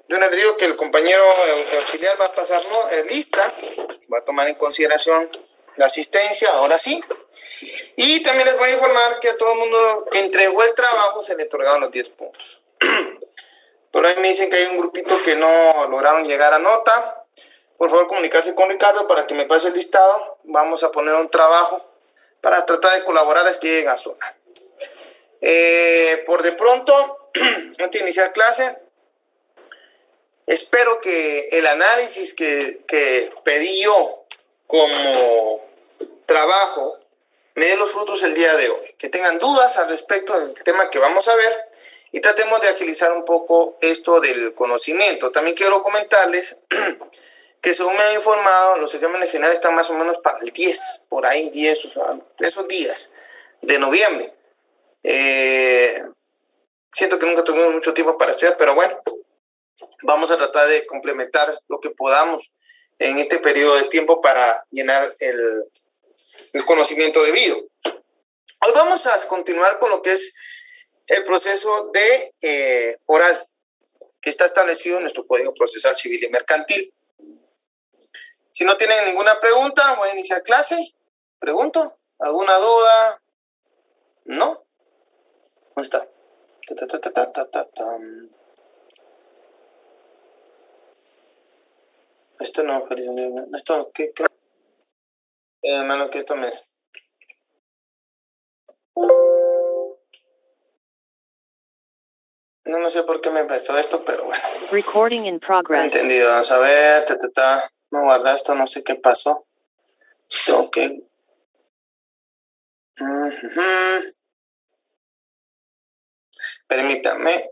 Yo le digo que el compañero auxiliar va a pasar lista, va a tomar en consideración la asistencia, ahora sí. Y también les voy a informar que a todo el mundo que entregó el trabajo se le otorgaron los 10 puntos. Por ahí me dicen que hay un grupito que no lograron llegar a nota. Por favor, comunicarse con Ricardo para que me pase el listado. Vamos a poner un trabajo para tratar de colaborarles que lleguen a zona. Por de pronto, antes de iniciar clase, espero que el análisis que pedí yo como trabajo me dé los frutos el día de hoy. Que tengan dudas al respecto del tema que vamos a ver y tratemos de agilizar un poco esto del conocimiento. También quiero comentarles que según me han informado, los exámenes finales están más o menos para el 10, por ahí 10, o sea, esos días de noviembre. Siento que nunca tuvimos mucho tiempo para estudiar, pero bueno, vamos a tratar de complementar lo que podamos en este periodo de tiempo para llenar el conocimiento debido. Hoy vamos a continuar con lo que es el proceso de oral, que está establecido en nuestro Código Procesal Civil y Mercantil. Si no tienen ninguna pregunta, voy a iniciar clase. ¿Pregunto? ¿Alguna duda? ¿No? ¿Dónde está? Esto no, esto, ¿qué? Hermano, que esto me... No sé por qué me empezó esto, pero bueno. Recording in progress. Entendido, vamos a ver, no guarda esto, no sé qué pasó. Tengo que... Permítame.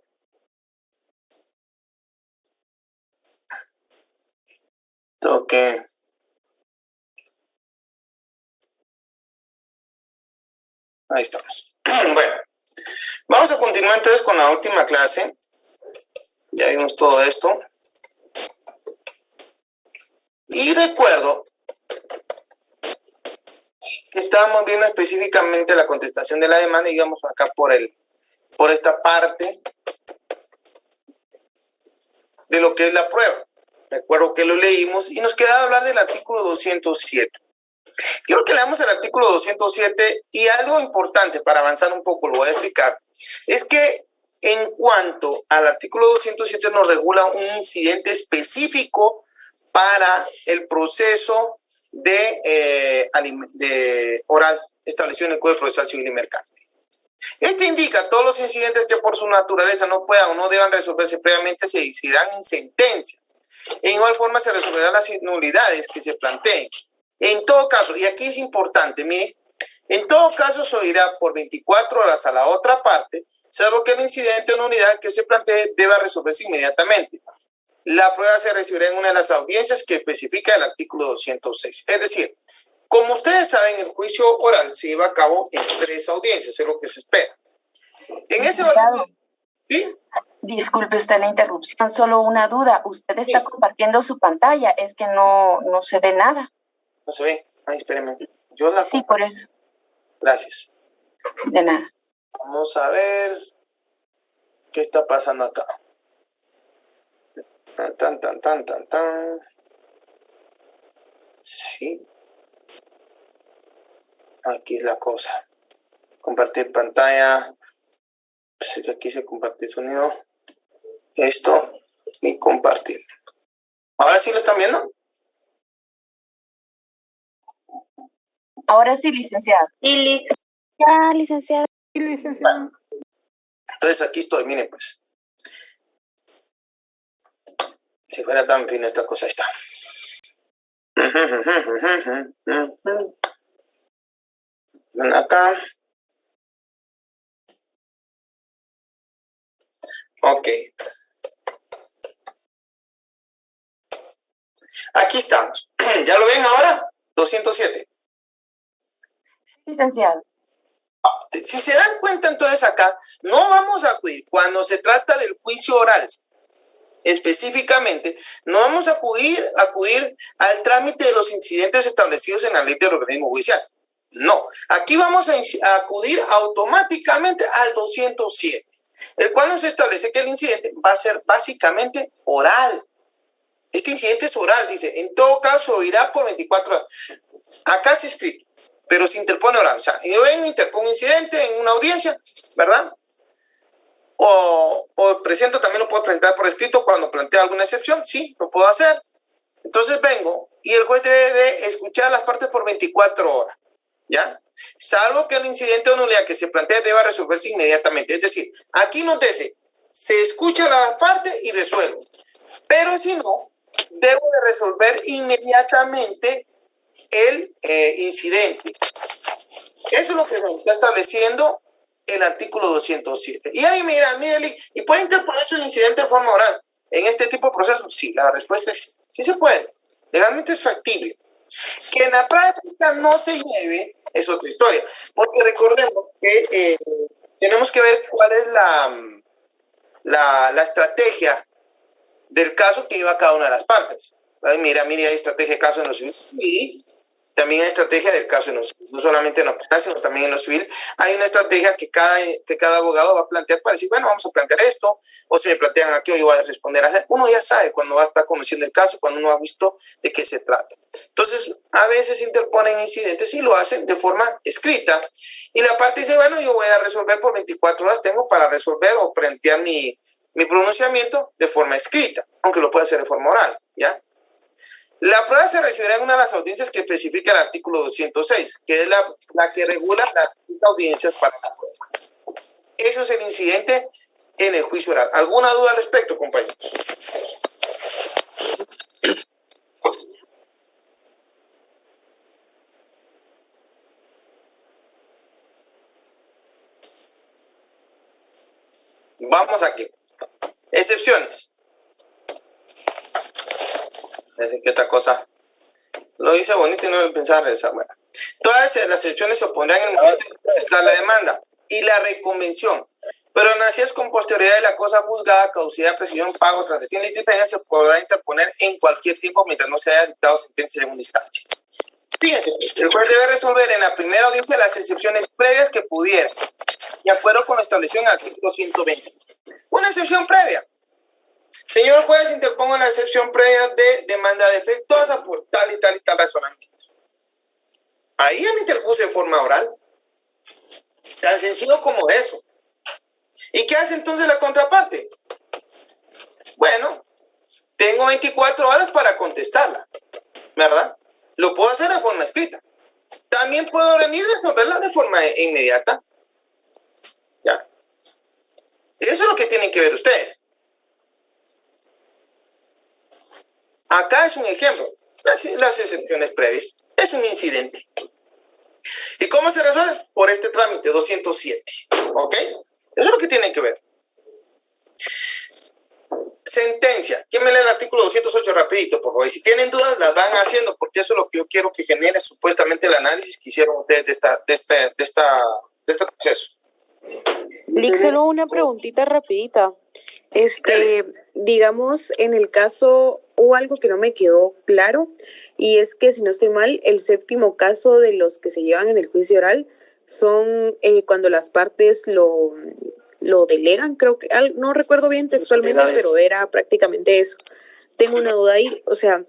Tengo que... Ahí estamos. Bueno, vamos a continuar entonces con la última clase. Ya vimos todo esto. Y recuerdo que estábamos viendo específicamente la contestación de la demanda, digamos acá por esta parte de lo que es la prueba. Recuerdo que lo leímos y nos quedaba hablar del artículo 207. Quiero que leamos el artículo 207 y algo importante para avanzar un poco, lo voy a explicar, es que en cuanto al artículo 207 nos regula un incidente específico para el proceso de oral establecido en el Código Procesal Civil y Mercantil. Este indica todos los incidentes que por su naturaleza no puedan o no deban resolverse previamente se decidirán en sentencia. En igual forma se resolverán las nulidades que se planteen. En todo caso, y aquí es importante, mire, en todo caso se oirá por 24 horas a la otra parte, salvo que el incidente o nulidad que se plantee deba resolverse inmediatamente. La prueba se recibirá en una de las audiencias que especifica el artículo 206. Es decir, como ustedes saben, el juicio oral se lleva a cabo en 3 audiencias, es lo que se espera. En ese orden, ¿sí? Disculpe usted la interrupción, solo una duda. Usted está compartiendo su pantalla, es que no se ve nada. No se ve. Ay, espérenme. Sí, por eso. Gracias. De nada. Vamos a ver qué está pasando acá. Tan. Sí. Aquí es la cosa. Compartir pantalla. Pues que aquí se comparte sonido. Esto y compartir. ¿Ahora sí lo están viendo? Ahora sí, licenciado. Ya, licenciado. Bueno, entonces aquí estoy, miren pues. Si fuera tan fino esta cosa, ahí está. Ven acá. Ok. Aquí estamos. ¿Ya lo ven ahora? 207. Licenciado. Si se dan cuenta, entonces acá no vamos a acudir cuando se trata del juicio oral. Específicamente, no vamos a acudir al trámite de los incidentes establecidos en la ley del organismo judicial. No, aquí vamos a acudir automáticamente al 207. el cual nos establece que el incidente va a ser básicamente oral. Este incidente es oral, dice, en todo caso irá por 24 horas. Acá se escrito, pero se interpone oral. O sea, yo vengo, interpongo un incidente en una audiencia, ¿verdad? O presento, también lo puedo presentar por escrito cuando plantea alguna excepción, sí, lo puedo hacer. Entonces vengo y el juez debe de escuchar las partes por 24 horas, ¿ya? Salvo que el incidente o nulidad que se plantea deba resolverse inmediatamente. Es decir, aquí nos dice, se escucha la parte y resuelve. Pero si no, debo de resolver inmediatamente el incidente. Eso es lo que nos está estableciendo el artículo 207. Y ahí mira, mire, ¿y puede interponerse un incidente de forma oral en este tipo de procesos? Sí, la respuesta es sí se puede. Legalmente es factible. Que en la práctica no se lleve es otra historia. Porque recordemos que tenemos que ver cuál es la estrategia del caso que lleva cada una de las partes. Ay, mira, hay estrategia de caso en lo civil y también hay estrategia del caso en lo civil. No solamente en lo penal, sino también en lo civil. Hay una estrategia que cada abogado va a plantear para decir, bueno, vamos a plantear esto, o si me plantean aquí, yo voy a responder a eso. Uno ya sabe cuando va a estar conociendo el caso, cuando uno ha visto de qué se trata. Entonces, a veces interponen incidentes y lo hacen de forma escrita. Y la parte dice, bueno, yo voy a resolver por 24 horas, tengo para resolver o plantear mi pronunciamiento de forma escrita, aunque lo pueda hacer de forma oral, ¿ya? La prueba se recibirá en una de las audiencias que especifica el artículo 206, que es la que regula las audiencias para la prueba. Eso es el incidente en el juicio oral. ¿Alguna duda al respecto, compañeros? Vamos aquí. Excepciones. Es que esta cosa lo dice bonito y no pensaba regresar. Bueno, todas las excepciones se opondrán en el momento de prestar la demanda y la reconvención, pero nacidas con posterioridad de la cosa juzgada, caducidad, prescripción, pago, transacción y disciplina se podrá interponer en cualquier tiempo mientras no se haya dictado sentencia en una instancia. Fíjense, el juez debe resolver en la primera audiencia las excepciones previas que pudiera, de acuerdo con lo establecido en el artículo 120. Una excepción previa. Señor juez, interpongo la excepción previa de demanda defectuosa por tal y tal y tal razonamiento. Ahí han interpuso de forma oral. Tan sencillo como eso. ¿Y qué hace entonces la contraparte? Bueno, tengo 24 horas para contestarla, ¿verdad? Lo puedo hacer de forma escrita. También puedo venir a resolverla de forma inmediata. ¿Ya? Eso es lo que tienen que ver ustedes. Acá es un ejemplo. Las excepciones previas. Es un incidente. ¿Y cómo se resuelve? Por este trámite 207. ¿Ok? Eso es lo que tienen que ver. Sentencia. ¿Quién me lee el artículo 208 rapidito, por favor? Y si tienen dudas, las van haciendo, porque eso es lo que yo quiero que genere supuestamente el análisis que hicieron ustedes de este proceso. Lick, solo una preguntita rapidita. Digamos, en el caso hubo algo que no me quedó claro, y es que, si no estoy mal, el séptimo caso de los que se llevan en el juicio oral son cuando las partes lo delegan, creo que, no recuerdo bien textualmente, pero era prácticamente eso. Tengo una duda ahí, o sea,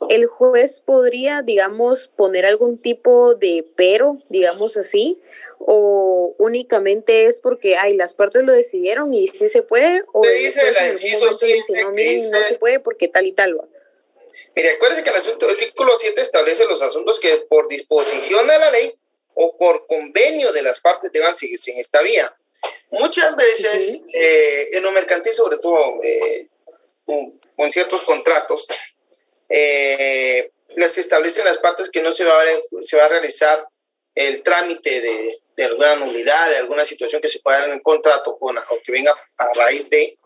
¿el juez podría, digamos, poner algún tipo de pero, digamos así, o únicamente es porque las partes lo decidieron y sí se puede, o dice el inciso 7, no, miren, no se puede porque tal y tal va? Mire, acuérdense que el artículo 7 establece los asuntos que por disposición de la ley o por convenio de las partes deban seguirse en esta vía. Muchas veces, en lo mercantil, sobre todo con ciertos contratos, les establecen las partes que no se va a realizar el trámite de alguna nulidad, de alguna situación que se pueda dar en el contrato o que venga a raíz de,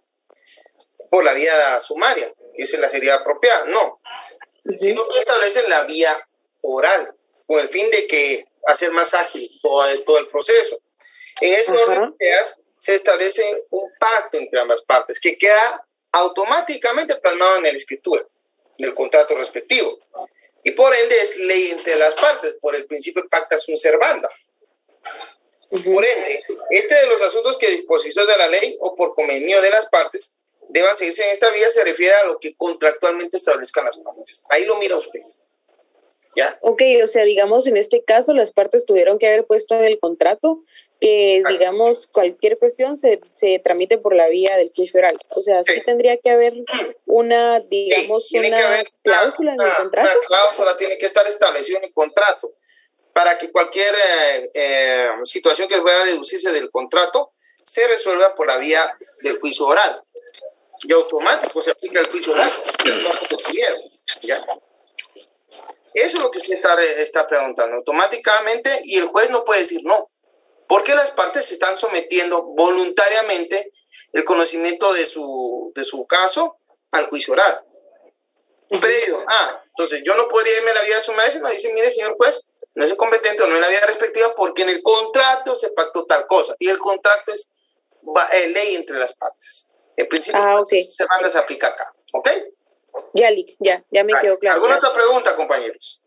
por la vía sumaria, que esa es la sería apropiada. No, sino que establecen la vía oral, con el fin de que hacer más ágil todo el proceso. En ese orden de ideas se establece un pacto entre ambas partes que queda automáticamente plasmado en la escritura del contrato respectivo. Y por ende es ley entre las partes, por el principio pacta sunt servanda. Por ende, este de los asuntos que disposición de la ley o por convenio de las partes deban seguirse en esta vía se refiere a lo que contractualmente establezcan las partes. Ahí lo mira usted. ¿Ya? Ok, o sea, digamos, en este caso las partes tuvieron que haber puesto en el contrato que, digamos, cualquier cuestión se tramite por la vía del juicio oral. O sea, sí tendría que haber una, digamos, tiene que una haber cláusula en el contrato. Una cláusula tiene que estar establecida en el contrato para que cualquier situación que pueda deducirse del contrato se resuelva por la vía del juicio oral. Y automático se aplica el juicio oral. ¿Ya? Eso es lo que usted está preguntando. Automáticamente, y el juez no puede decir no, porque las partes se están sometiendo voluntariamente el conocimiento de su caso al juicio oral. Previo. Entonces yo no podría irme a la vía de su maestro y no dice, mire, señor juez, no es competente o no es la vía respectiva porque en el contrato se pactó tal cosa. Y el contrato es ley entre las partes. En principio, okay. se aplica acá. ¿Ok? Ya, Lick, ya me quedó claro. ¿Alguna otra pregunta, compañeros?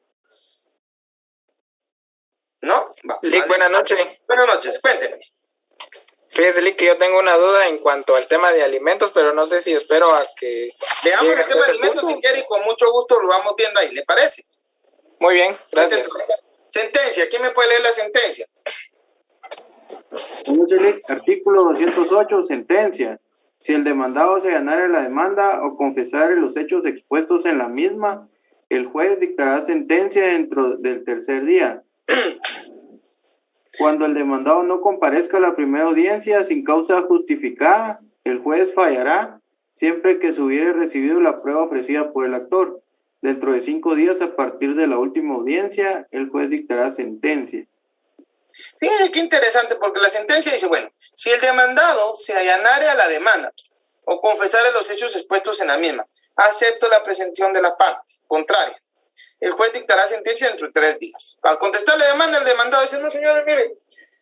¿No? Lick, buenas noches. Buenas noches, cuéntenme. Fíjese, Lick, que yo tengo una duda en cuanto al tema de alimentos, pero no sé si espero a que... Veamos el tema de alimentos si quiere y con mucho gusto lo vamos viendo ahí, ¿le parece? Muy bien, gracias. Sentencia, ¿quién me puede leer la sentencia? Artículo 208, sentencia. Si el demandado se ganara la demanda o confesara los hechos expuestos en la misma, el juez dictará sentencia dentro del tercer día. Cuando el demandado no comparezca a la primera audiencia sin causa justificada, el juez fallará siempre que se hubiere recibido la prueba ofrecida por el actor. Dentro de 5 días a partir de la última audiencia, el juez dictará sentencia. Fíjense qué interesante, porque la sentencia dice, bueno, si el demandado se allanare a la demanda o confesare los hechos expuestos en la misma, acepto la presención de la parte contraria. El juez dictará sentencia dentro de 3 días. Al contestar la demanda, el demandado dice, no, señores, miren,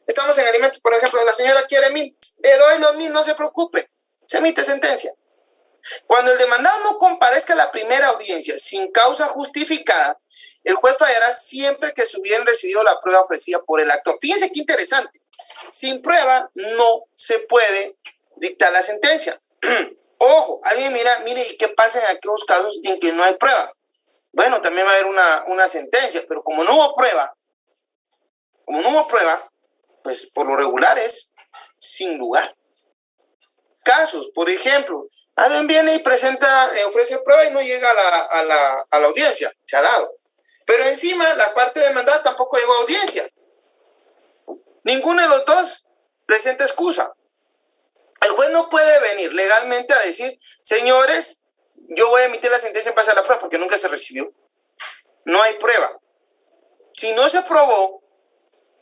estamos en alimentos, por ejemplo, la señora quiere 1,000, le doy los 1,000, no se preocupe, se emite sentencia. Cuando el demandado no comparezca a la primera audiencia sin causa justificada, el juez fallará siempre que se hubieran recibido la prueba ofrecida por el actor. Fíjense qué interesante. Sin prueba no se puede dictar la sentencia. Ojo, alguien mire, ¿y qué pasa en aquellos casos en que no hay prueba? Bueno, también va a haber una sentencia, pero como no hubo prueba, pues por lo regular es sin lugar. Casos, por ejemplo, alguien viene y presenta, ofrece prueba y no llega a la audiencia, se ha dado. Pero encima la parte demandada tampoco llegó a audiencia. Ninguno de los dos presenta excusa. El juez no puede venir legalmente a decir, señores, yo voy a emitir la sentencia en base a la prueba porque nunca se recibió. No hay prueba. Si no se probó,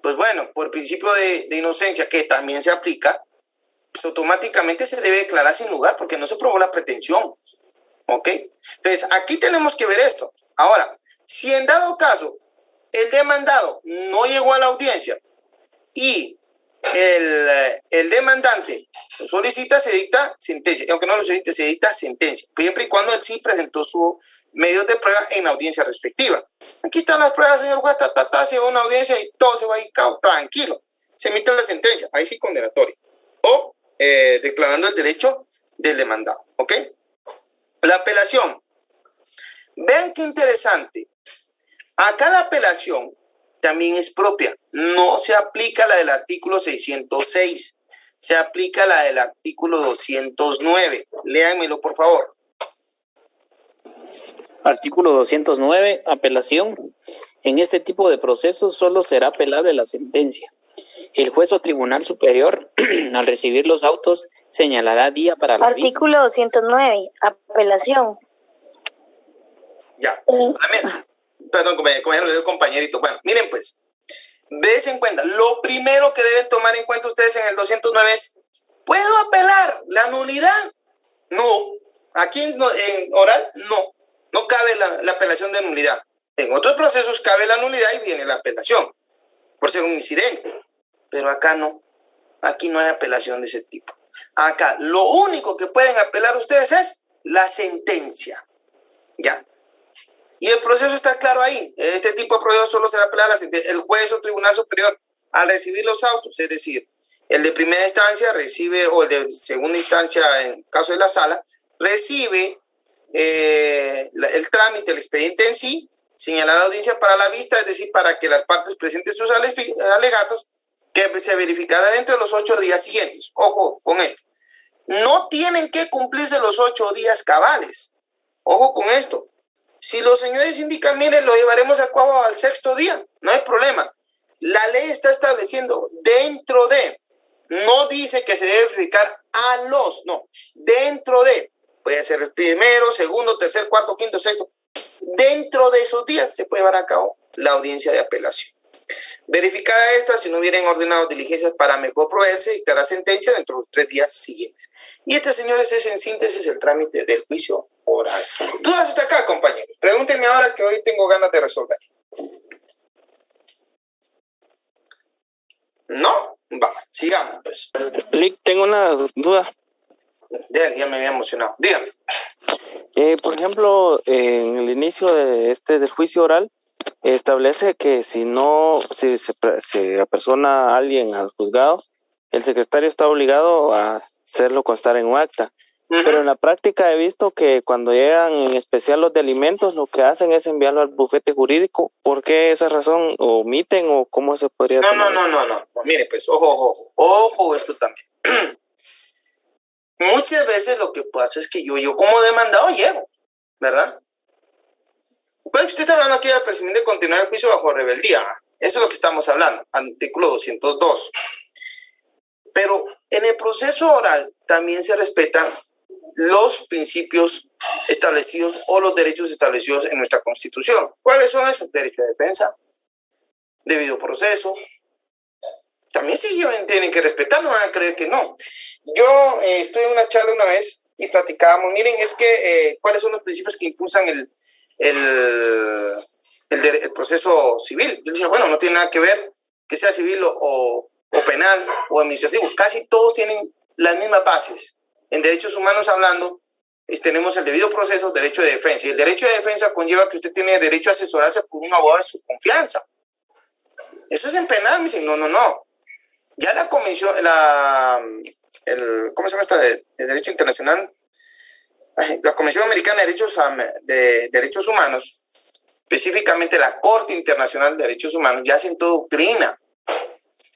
pues bueno, por principio de inocencia que también se aplica, pues automáticamente se debe declarar sin lugar porque no se probó la pretensión. ¿Ok? Entonces, aquí tenemos que ver esto. Ahora, si en dado caso el demandado no llegó a la audiencia y el demandante lo solicita, se dicta sentencia. Aunque no lo solicite, se dicta sentencia. Siempre y cuando él sí presentó sus medios de prueba en la audiencia respectiva. Aquí están las pruebas, señor juez, se va a una audiencia y todo se va a ir tranquilo. Se emite la sentencia, ahí sí condenatoria. O declarando el derecho del demandado. ¿Ok? La apelación. Vean qué interesante. Acá la apelación también es propia. No se aplica la del artículo 606. Se aplica la del artículo 209. Léanmelo, por favor. Artículo 209, apelación. En este tipo de procesos solo será apelable la sentencia. El juez o tribunal superior, al recibir los autos, señalará día para la vista. Artículo 209, apelación. Ya. Perdón, compañerito. Bueno, miren pues. Des en cuenta. Lo primero que deben tomar en cuenta ustedes en el 209 es, ¿puedo apelar la nulidad? No. Aquí en oral, no. No cabe la apelación de nulidad. En otros procesos cabe la nulidad y viene la apelación, por ser un incidente. Pero acá no. Aquí no hay apelación de ese tipo. Acá lo único que pueden apelar ustedes es la sentencia. ¿Ya? Y el proceso está claro ahí. Este tipo de proceso solo será apelado a la sentencia. El juez o tribunal superior, al recibir los autos, es decir, el de primera instancia recibe, o el de segunda instancia en caso de la sala, recibe el trámite, el expediente en sí, señalar la audiencia para la vista, es decir, para que las partes presenten sus alegatos, que se verificará dentro de los 8 días siguientes. Ojo con esto. No tienen que cumplirse los 8 días cabales. Ojo con esto. Si los señores indican, miren, lo llevaremos a cabo al 6º día, no hay problema. La ley está estableciendo dentro de, no dice que se debe verificar no, dentro de, puede ser el primero, segundo, tercer, cuarto, quinto, sexto, dentro de esos días se puede llevar a cabo la audiencia de apelación. Verificada esta, si no hubieran ordenado diligencias para mejor proveerse, dictará sentencia dentro de los 3 días siguientes. Y señores, es en síntesis el trámite del juicio oral. Dudas hasta acá, compañeros. Pregúntenme ahora que hoy tengo ganas de resolver. ¿No? Va, sigamos pues. Lick, tengo una duda. Ya me había emocionado. Dígame. Por ejemplo, en el inicio del juicio oral, establece que si se apersona a alguien al juzgado, el secretario está obligado a hacerlo constar en un acta. Pero en la práctica he visto que cuando llegan, en especial los de alimentos, lo que hacen es enviarlo al bufete jurídico. ¿Por qué esa razón omiten o cómo se podría tomar? No. Mire, pues, ojo esto también. Muchas veces lo que pasa es que yo como demandado llego, ¿verdad? Bueno, usted está hablando aquí del procedimiento de continuar el juicio bajo rebeldía. Eso es lo que estamos hablando, artículo 202. Pero en el proceso oral también se respetan los principios establecidos o los derechos establecidos en nuestra Constitución. ¿Cuáles son esos? Derecho de defensa, debido proceso. También sí tienen que respetar, no van a creer que no. Yo estuve en una charla una vez y platicábamos, miren, es que cuáles son los principios que impulsan el proceso civil. Yo decía, bueno, no tiene nada que ver que sea civil o penal o administrativo. Casi todos tienen las mismas bases. En derechos humanos hablando, tenemos el debido proceso, derecho de defensa. Y el derecho de defensa conlleva que usted tiene derecho a asesorarse por un abogado de su confianza. Eso es en penal, me dicen, no. Ya la comisión, ¿cómo se llama esta de Derecho Internacional? La Comisión Americana de Derechos Humanos, específicamente la Corte Internacional de Derechos Humanos, ya sentó doctrina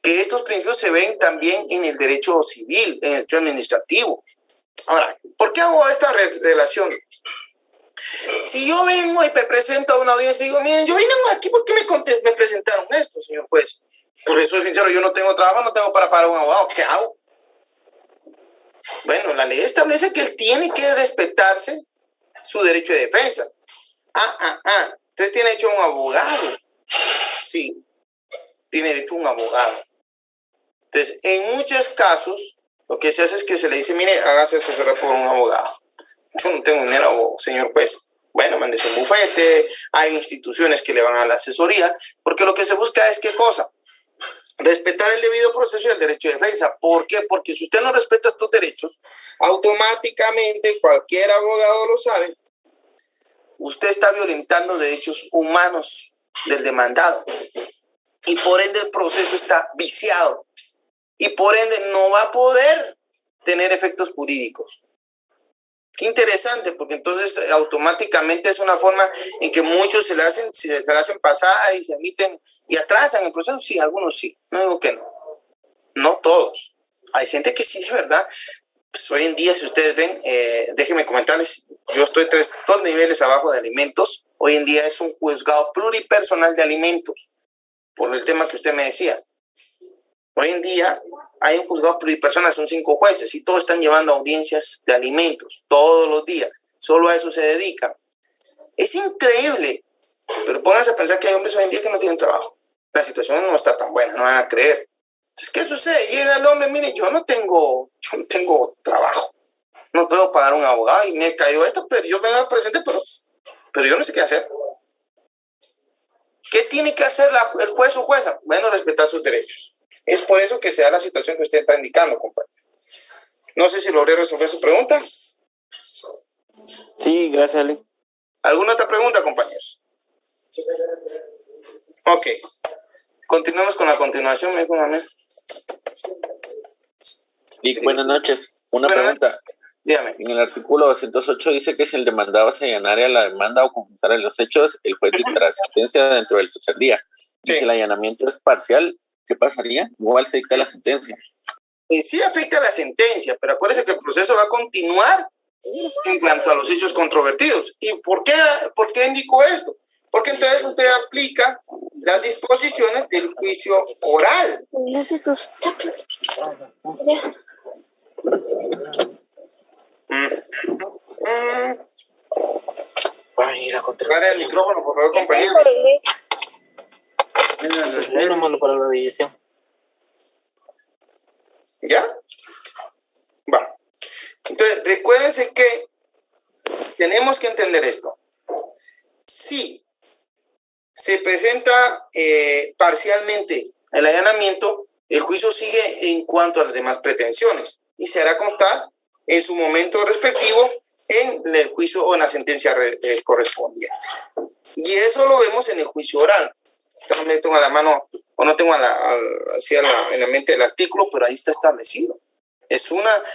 que estos principios se ven también en el derecho civil, en el derecho administrativo. Ahora, ¿por qué hago esta relación? Si yo vengo y me presento a una audiencia y digo, miren, yo vine aquí porque me presentaron esto, señor juez. Por eso es sincero, yo no tengo trabajo, no tengo para pagar un abogado. ¿Qué hago? Bueno, la ley establece que él tiene que respetarse su derecho de defensa. Entonces tiene derecho a un abogado. Sí, tiene derecho a un abogado. Entonces, en muchos casos, lo que se hace es que se le dice, mire, hágase asesorar por un abogado. Yo no tengo dinero, señor juez. Bueno, mándese un bufete, hay instituciones que le van a la asesoría, porque lo que se busca es ¿qué cosa? Respetar el debido proceso y el derecho de defensa. ¿Por qué? Porque si usted no respeta estos derechos, automáticamente, cualquier abogado lo sabe, usted está violentando derechos humanos del demandado. Y por ende el proceso está viciado. Y por ende no va a poder tener efectos jurídicos. Qué interesante, porque entonces automáticamente es una forma en que muchos se la hacen pasar y se emiten y atrasan el proceso. Sí, algunos sí, no digo que no. No todos. Hay gente que sí, de verdad. Pues hoy en día, si ustedes ven, déjenme comentarles, yo estoy 2 niveles abajo de alimentos. Hoy en día es un juzgado pluripersonal de alimentos, por el tema que usted me decía. Hoy en día hay un juzgado pluripersonal, son 5 jueces y todos están llevando audiencias de alimentos todos los días. Solo a eso se dedican. Es increíble, pero pónganse a pensar que hay hombres hoy en día que no tienen trabajo. La situación no está tan buena, no van a creer. Entonces, ¿qué sucede? Llega el hombre, mire, yo no tengo trabajo. No puedo pagar un abogado y me cayó esto, pero yo vengo al presente, pero yo no sé qué hacer. ¿Qué tiene que hacer el juez o jueza? Bueno, respetar sus derechos. Es por eso que se da la situación que usted está indicando, compañero. No sé si logré resolver su pregunta. Sí, gracias, Ali. ¿Alguna otra pregunta, compañeros? Ok. Continuamos con la continuación, me dijo un amigo. Vic, buenas noches. Una pregunta. Dígame. En el artículo 208 dice que si el demandado se allanara a la demanda o confesara los hechos, el juez dictará sentencia dentro del tercer día. Y si el allanamiento es parcial, ¿qué pasaría? Igual se dicta la sentencia. Y sí afecta la sentencia, pero acuérdese que el proceso va a continuar en cuanto a los hechos controvertidos. ¿Y por qué indico esto? Porque entonces usted aplica las disposiciones del juicio oral. Para el micrófono, por favor, compañero. ¿Ya? Va. Entonces, recuérdense que tenemos que entender esto. Si se presenta parcialmente el allanamiento, el juicio sigue en cuanto a las demás pretensiones y se hará constar en su momento respectivo en el juicio o en la sentencia correspondiente. Y eso lo vemos en el juicio oral. No me tengo a la mano o no tengo en la mente el artículo, pero ahí está establecido.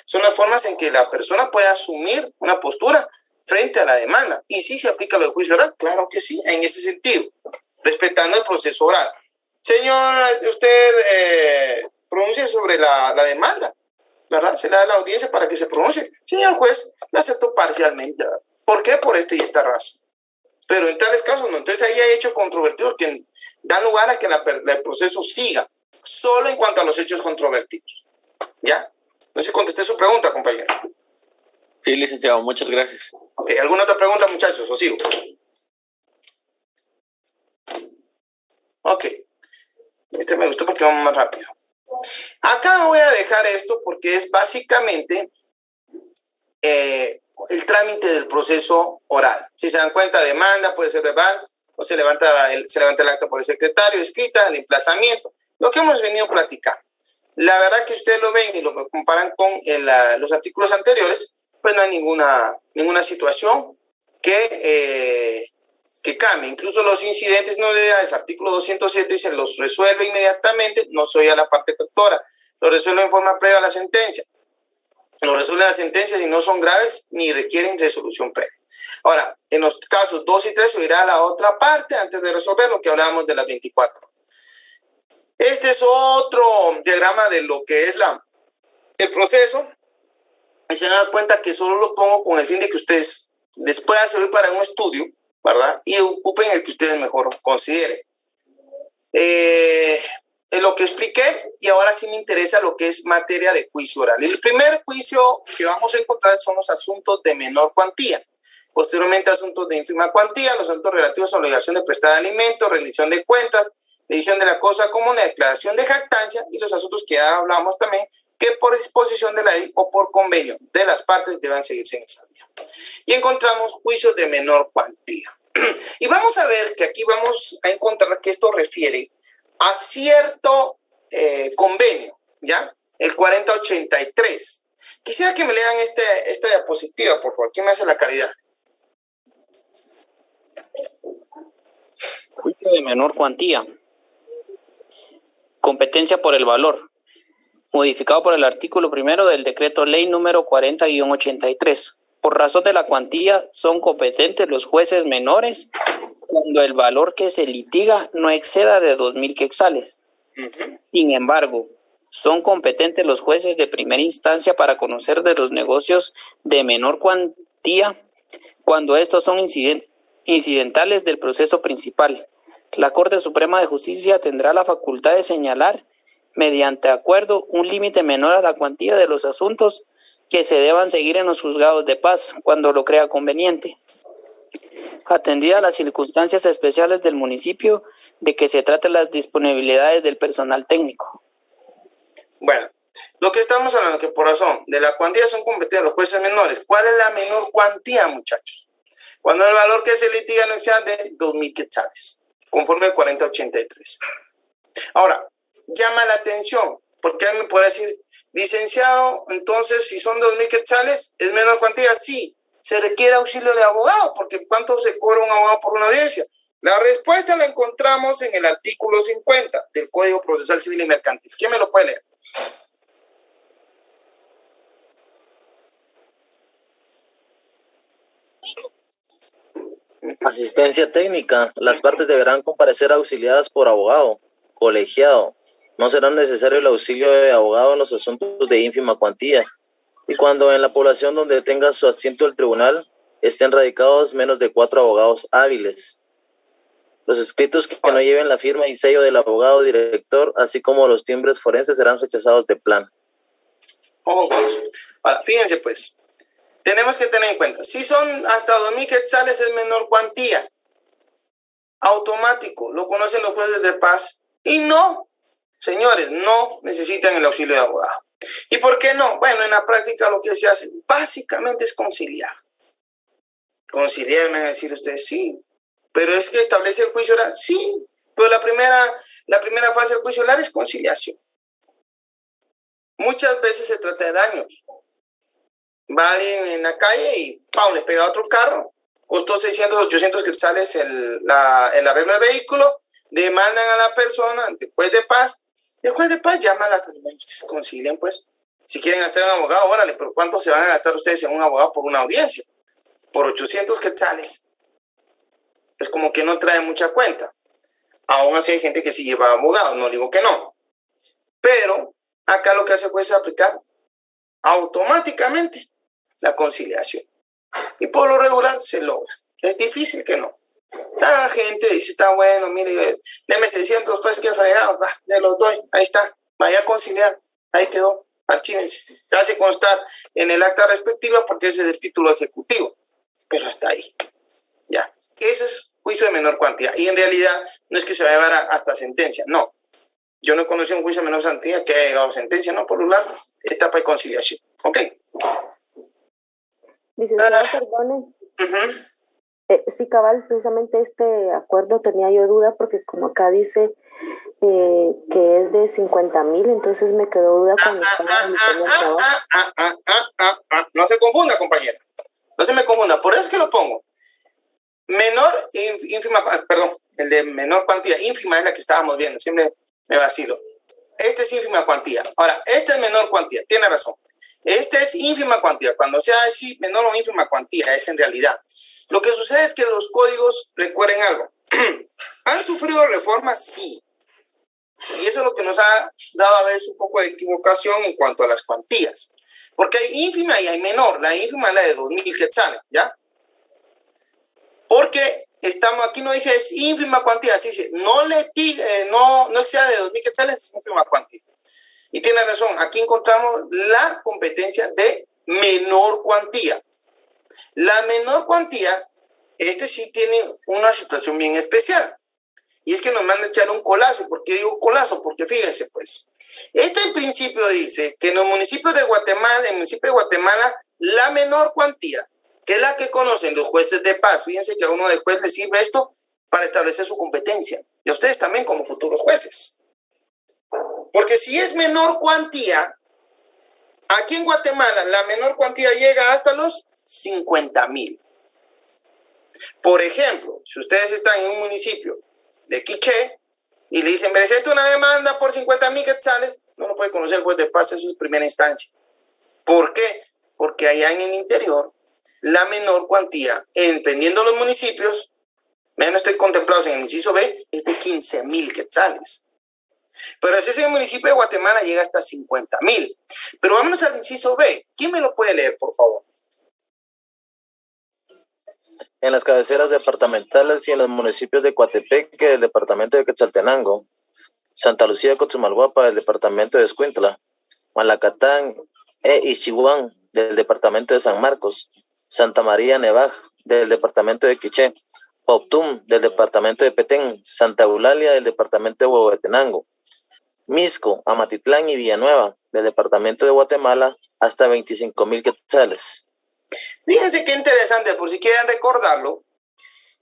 Son las formas en que la persona puede asumir una postura frente a la demanda. ¿Y si se aplica lo del juicio oral? Claro que sí, en ese sentido, respetando el proceso oral. Señor, usted pronuncia sobre la demanda, ¿verdad? Se le da la audiencia para que se pronuncie. Señor juez, la acepto parcialmente, ¿verdad? ¿Por qué? Por esta y esta razón. Pero en tales casos no. Entonces ahí hay hechos controvertidos que dan lugar a que el proceso siga, solo en cuanto a los hechos controvertidos. ¿Ya? No sé si contesté su pregunta, compañero. Sí, licenciado, muchas gracias. Okay, ¿alguna otra pregunta, muchachos? ¿O sigo? Ok. Este me gustó porque vamos más rápido. Acá voy a dejar esto porque es básicamente el trámite del proceso oral. Si se dan cuenta, demanda puede ser verbal o se levanta el acta por el secretario, escrita, el emplazamiento, lo que hemos venido platicando. La verdad que ustedes lo ven y lo comparan con los artículos anteriores, pues no hay ninguna situación que cambie. Incluso los incidentes no leales, artículo 207, se los resuelve inmediatamente, no soy a la parte coautora, lo resuelve en forma previa a la sentencia. Lo resuelven las sentencias y no son graves ni requieren resolución previa. Ahora, en los casos 2 y 3 se irá a la otra parte antes de resolver lo que hablábamos de las 24. Este es otro diagrama de lo que es el proceso. Y se dan cuenta que solo lo pongo con el fin de que ustedes les pueda servir para un estudio, ¿verdad? Y ocupen el que ustedes mejor consideren. Es lo que expliqué y ahora sí me interesa lo que es materia de juicio oral. El primer juicio que vamos a encontrar son los asuntos de menor cuantía. Posteriormente, asuntos de ínfima cuantía, los asuntos relativos a obligación de prestar alimentos, rendición de cuentas, división de la cosa común, declaración de jactancia y los asuntos que ya hablamos también, que por disposición de la ley o por convenio de las partes deban seguirse en esa vía. Y encontramos juicios de menor cuantía. Y vamos a ver que aquí vamos a encontrar que esto refiere a cierto convenio, ¿ya? El 4083. Quisiera que me lean esta diapositiva, por favor. ¿Quién me hace la caridad? Juicio de menor cuantía. Competencia por el valor. Modificado por el artículo 1 del decreto ley número 40-83. Por razón de la cuantía, son competentes los jueces menores cuando el valor que se litiga no exceda de 2,000 quetzales. Sin embargo, son competentes los jueces de primera instancia para conocer de los negocios de menor cuantía cuando estos son incidentales del proceso principal. La Corte Suprema de Justicia tendrá la facultad de señalar, mediante acuerdo, un límite menor a la cuantía de los asuntos que se deban seguir en los juzgados de paz cuando lo crea conveniente, atendida a las circunstancias especiales del municipio de que se trate las disponibilidades del personal técnico. Bueno, lo que estamos hablando que por razón de la cuantía son competentes los jueces menores. ¿Cuál es la menor cuantía, muchachos? Cuando el valor que se litiga no exceda de 2,000 quetzales, conforme al 4083. Ahora, llama la atención, porque alguien me puede decir, licenciado, entonces si son 2,000 quetzales, ¿es menor cuantía? Sí, se requiere auxilio de abogado, porque ¿cuánto se cobra un abogado por una audiencia? La respuesta la encontramos en el artículo 50 del Código Procesal Civil y Mercantil. ¿Quién me lo puede leer? Asistencia técnica. Las partes deberán comparecer auxiliadas por abogado colegiado. No será necesario el auxilio de abogado en los asuntos de ínfima cuantía. Y cuando en la población donde tenga su asiento el tribunal estén radicados menos de 4 abogados hábiles. Los escritos que no lleven la firma y sello del abogado director, así como los timbres forenses, serán rechazados de plano. Ojo con eso. Ahora, fíjense pues, tenemos que tener en cuenta, si son hasta 2,000 quetzales es menor cuantía, automático, lo conocen los jueces de paz, y no, señores, no necesitan el auxilio de abogado. ¿Y por qué no? Bueno, en la práctica lo que se hace básicamente es conciliar. Conciliar, me van a decir ustedes, sí, pero es que establece el juicio oral, sí, pero la primera fase del juicio oral es conciliación. Muchas veces se trata de daños. Va alguien en la calle y ¡pam!, le pega a otro carro, costó 600, 800 quetzales el arreglo del vehículo, demandan a la persona ante el juez de paz, y el juez de paz llama a la persona, ustedes concilien pues, si quieren gastar un abogado, órale, pero ¿cuánto se van a gastar ustedes en un abogado por una audiencia? Por 800 quetzales. Es como que no trae mucha cuenta. Aún así hay gente que sí lleva abogados, no digo que no. Pero acá lo que hace el juez es aplicar automáticamente la conciliación. Y por lo regular se logra. Es difícil que no. La gente dice, está bueno, mire, deme 600 pues, que fregado, va, se los doy, ahí está, vaya a conciliar, ahí quedó, archívense. Se hace constar en el acta respectiva porque ese es el título ejecutivo. Pero hasta ahí, ya. Eso es juicio de menor cuantía. Y en realidad no es que se va a llevar hasta sentencia, no. Yo no he conocido un juicio de menor cuantía que haya llegado a sentencia, no, por regular, etapa de conciliación. ¿Ok? Licenciado, perdone. Sí, cabal, precisamente este acuerdo tenía yo duda porque como acá dice que es de 50,000, entonces me quedó duda cuando estaba emitiendo el trabajo. No se confunda, compañera. No se me confunda, por eso es que lo pongo. Menor, ínfima, perdón, el de menor cuantía, ínfima es la que estábamos viendo, siempre me vacilo. Este es ínfima cuantía. Ahora, este es menor cuantía, tiene razón. Este es ínfima cuantía. Cuando sea así, menor o ínfima cuantía, es en realidad. Lo que sucede es que los códigos, recuerden algo, ¿han sufrido reformas? Sí. Y eso es lo que nos ha dado a veces un poco de equivocación en cuanto a las cuantías. Porque hay ínfima y hay menor. La ínfima es la de 2,000 quetzales, ¿ya? Porque estamos, aquí no dice es ínfima cuantía, así dice, no exceda de 2,000 quetzales, es ínfima cuantía. Y tiene razón, aquí encontramos la competencia de menor cuantía. La menor cuantía, sí tiene una situación bien especial. Y es que nos mandan a echar un colazo. ¿Por qué digo colazo? Porque fíjense, pues, en principio dice que en los municipios de Guatemala, en el municipio de Guatemala, la menor cuantía, que es la que conocen los jueces de paz, fíjense que a uno de juez le sirve esto para establecer su competencia. Y a ustedes también como futuros jueces. Porque si es menor cuantía, aquí en Guatemala, la menor cuantía llega hasta los 50,000. Por ejemplo, si ustedes están en un municipio de Quiché y le dicen, presente una demanda por 50,000 quetzales, no lo puede conocer el juez de paz, eso es primera instancia. ¿Por qué? Porque allá en el interior, la menor cuantía, dependiendo de los municipios, no estoy contemplados en el inciso B, es de 15,000 quetzales. Pero si es en el municipio de Guatemala, llega hasta 50,000. Pero vámonos al inciso B. ¿Quién me lo puede leer, por favor? En las cabeceras departamentales y en los municipios de Coatepeque, del departamento de Quetzaltenango, Santa Lucía de Cochumalguapa, del departamento de Escuintla, Malacatán e Ichihuán, del departamento de San Marcos, Santa María Nevaj, del departamento de Quiché, Pautum, del departamento de Petén, Santa Eulalia, del departamento de Huehuetenango, Misco, Amatitlán y Villanueva, del departamento de Guatemala, hasta 25,000 quetzales. Fíjense qué interesante, por si quieren recordarlo,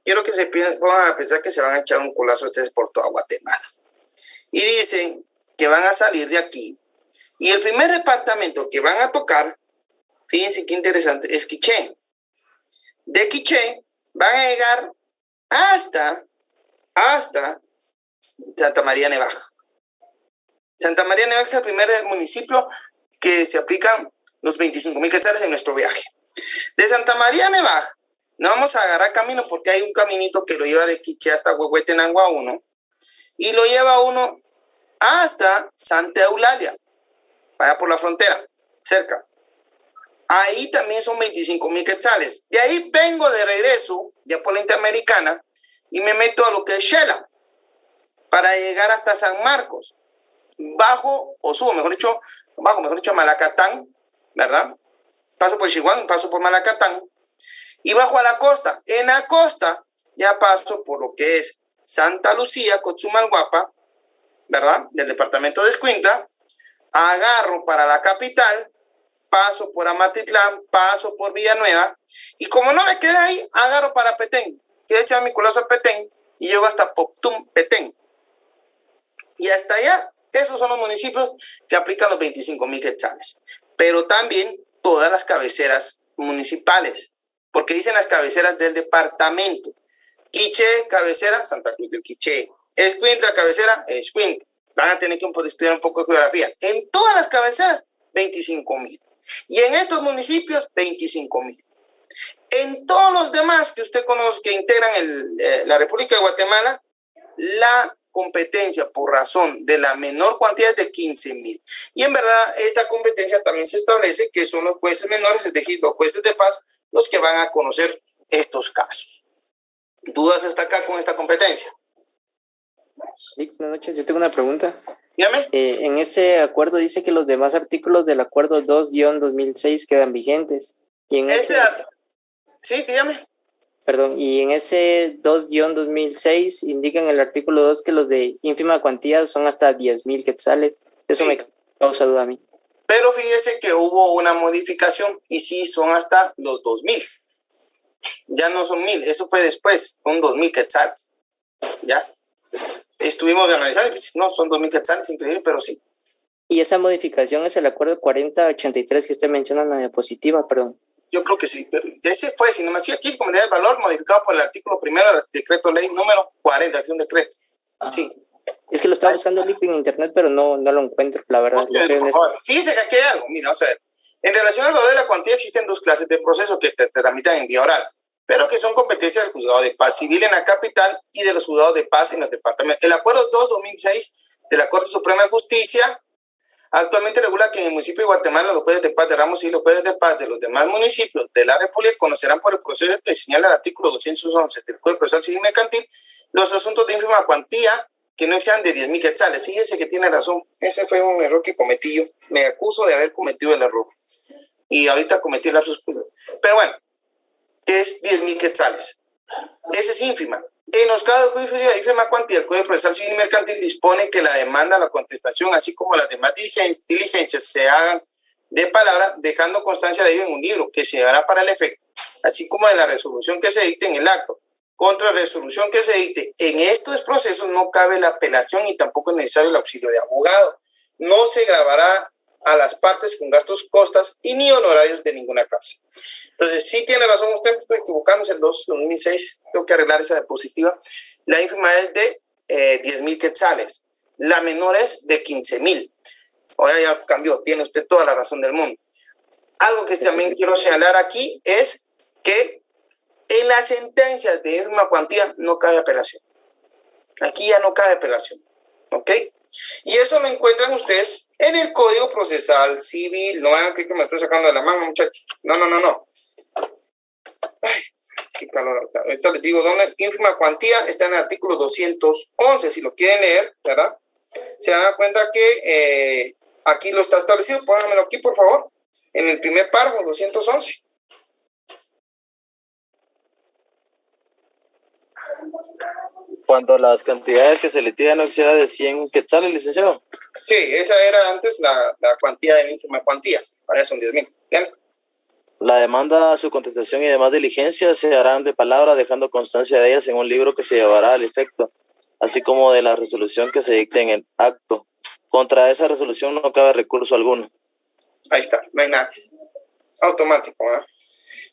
quiero que se pongan a pensar que se van a echar un colazo ustedes por toda Guatemala. Y dicen que van a salir de aquí. Y el primer departamento que van a tocar, fíjense qué interesante, es Quiché. De Quiché van a llegar hasta hasta Santa María Nevaja. Santa María Nevaja es el primer municipio que se aplican los 25,000 quetzales en nuestro viaje. De Santa María Nevaja, no vamos a agarrar camino porque hay un caminito que lo lleva de Quiché hasta Huehuetenango 1 y lo lleva uno hasta Santa Eulalia, vaya por la frontera, cerca. Ahí también son 25,000 quetzales. De ahí vengo de regreso, ya por la Interamericana, y me meto a lo que es Shela, para llegar hasta San Marcos. Bajo, o subo, mejor dicho, a Malacatán, ¿verdad? Paso por Chihuahua, paso por Malacatán, y bajo a la costa. En la costa ya paso por lo que es Santa Lucía, Cotzumalguapa, ¿verdad? Del departamento de Escuintla, agarro para la capital, paso por Amatitlán, paso por Villanueva, y como no me quedé ahí, agarro para Petén, quiero echar mi culazo a Petén, y llego hasta Poptum, Petén. Y hasta allá, esos son los municipios que aplican los 25,000 quetzales. Pero también todas las cabeceras municipales, porque dicen las cabeceras del departamento. Quiché, cabecera, Santa Cruz del Quiché. Escuintla, cabecera, Escuintla. Van a tener que estudiar un poco de geografía. En todas las cabeceras, 25,000. Y en estos municipios, 25,000. En todos los demás que usted conoce, que integran la República de Guatemala, la competencia por razón de la menor cuantía es de 15,000. Y en verdad, esta competencia también se establece que son los jueces menores, es decir, los jueces de paz, los que van a conocer estos casos. ¿Dudas hasta acá con esta competencia? Sí, buenas noches. Yo tengo una pregunta. Dígame. En ese acuerdo dice que los demás artículos del acuerdo 2-2006 quedan vigentes. Y en Sí, dígame. Perdón, y en ese 2-2006 indica en el artículo 2 que los de ínfima cuantía son hasta 10,000 quetzales. Eso sí me causa duda a mí. Pero fíjese que hubo una modificación y sí son hasta los 2,000. Ya no son 1,000, eso fue después, son 2,000 quetzales. ¿Ya? Estuvimos analizando, no, son 2,000 quetzales, increíble, pero sí. Y esa modificación es el acuerdo 4083 que usted menciona en la diapositiva, perdón. Yo creo que sí, pero ese fue, si no me decía aquí, como de valor modificado por el artículo primero del decreto ley número 40, acción decreto. Sí. Es que lo estaba buscando en internet, pero no lo encuentro, la verdad. Fíjese que aquí hay algo, mira, vamos a ver. En relación al valor de la cuantía existen dos clases de procesos que te tramitan en vía oral, pero que son competencias del juzgado de paz civil en la capital y de los juzgados de paz en los departamentos. El acuerdo 2-2006 de la Corte Suprema de Justicia actualmente regula que en el municipio de Guatemala los jueces de paz de Ramos y los jueces de paz de los demás municipios de la República conocerán por el proceso que señala el artículo 211 del Código Procesal Civil Mercantil los asuntos de ínfima cuantía que no sean de 10,000 quetzales. Fíjese que tiene razón, ese fue un error que cometí yo. Me acuso de haber cometido el error. Y ahorita cometí el lapsus. Pero bueno, es 10,000 quetzales. Esa es ínfima. En los casos de ínfima cuantía, el Código Procesal Civil Mercantil dispone que la demanda, la contestación, así como las demás diligencias se hagan de palabra, dejando constancia de ello en un libro que se dará para el efecto, así como de la resolución que se dicte en el acto. Contra resolución que se dicte en estos procesos no cabe la apelación y tampoco es necesario el auxilio de abogado. No se grabará a las partes con gastos, costas y ni honorarios de ninguna clase. Entonces, sí tiene razón usted, estoy equivocándose, el 2006, tengo que arreglar esa diapositiva. La ínfima es de 10,000 quetzales, la menor es de 15,000. Ahora ya cambió, tiene usted toda la razón del mundo. Algo que también quiero señalar aquí es que en las sentencias de ínfima cuantía no cabe apelación. Aquí ya no cabe apelación, ¿ok? Y eso lo encuentran ustedes en el Código Procesal Civil. No van a creer que me estoy sacando de la mano, muchachos. No. Ay, qué calor. Ahorita les digo dónde. Ínfima cuantía está en el artículo 211. Si lo quieren leer, ¿verdad? Se dan cuenta que aquí lo está establecido. Pónganmelo aquí, por favor. En el primer párrafo, 211. Cuando las cantidades que se litigan no excedan de 100 quetzales, licenciado. Sí, esa era antes la cuantía de ínfima cuantía. Ahora son 10,000. ¿Bien? La demanda, su contestación y demás diligencias se harán de palabra, dejando constancia de ellas en un libro que se llevará al efecto, así como de la resolución que se dicte en el acto. Contra esa resolución no cabe recurso alguno. Ahí está, no hay nada. Automático, ¿eh?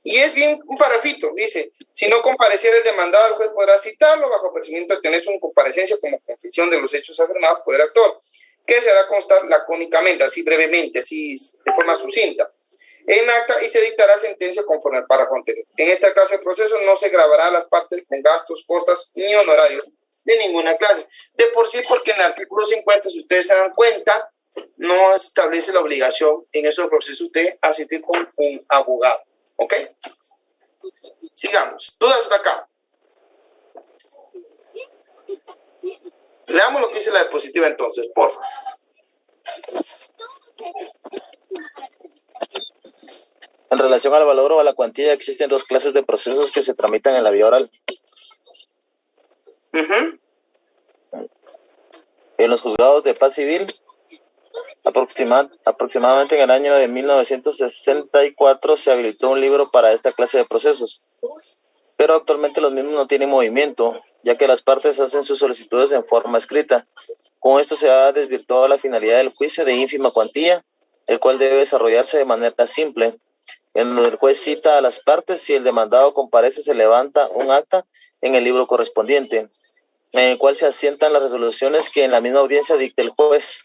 Y es bien un parafito, dice, si no compareciera el demandado, el juez podrá citarlo bajo apercibimiento de tener su comparecencia como confesión de los hechos afirmados por el actor, que se hará constar lacónicamente, así brevemente, así de forma sucinta, en acta, y se dictará sentencia conforme al párrafo anterior. En esta clase de proceso no se grabará a las partes con gastos, costas ni honorarios de ninguna clase. De por sí, porque en el artículo 50, si ustedes se dan cuenta, no establece la obligación en esos procesos de asistir con un abogado. ¿Ok? Sigamos. ¿Dudas hasta acá? Leamos lo que dice la diapositiva entonces, por favor. En relación al valor o a la cuantía, existen dos clases de procesos que se tramitan en la vía oral. En los juzgados de paz civil, aproximadamente en el año de 1964 se habilitó un libro para esta clase de procesos, pero actualmente los mismos no tienen movimiento, ya que las partes hacen sus solicitudes en forma escrita. Con esto se ha desvirtuado la finalidad del juicio de ínfima cuantía, el cual debe desarrollarse de manera simple, en donde el juez cita a las partes. Si el demandado comparece, se levanta un acta en el libro correspondiente, en el cual se asientan las resoluciones que en la misma audiencia dicte el juez.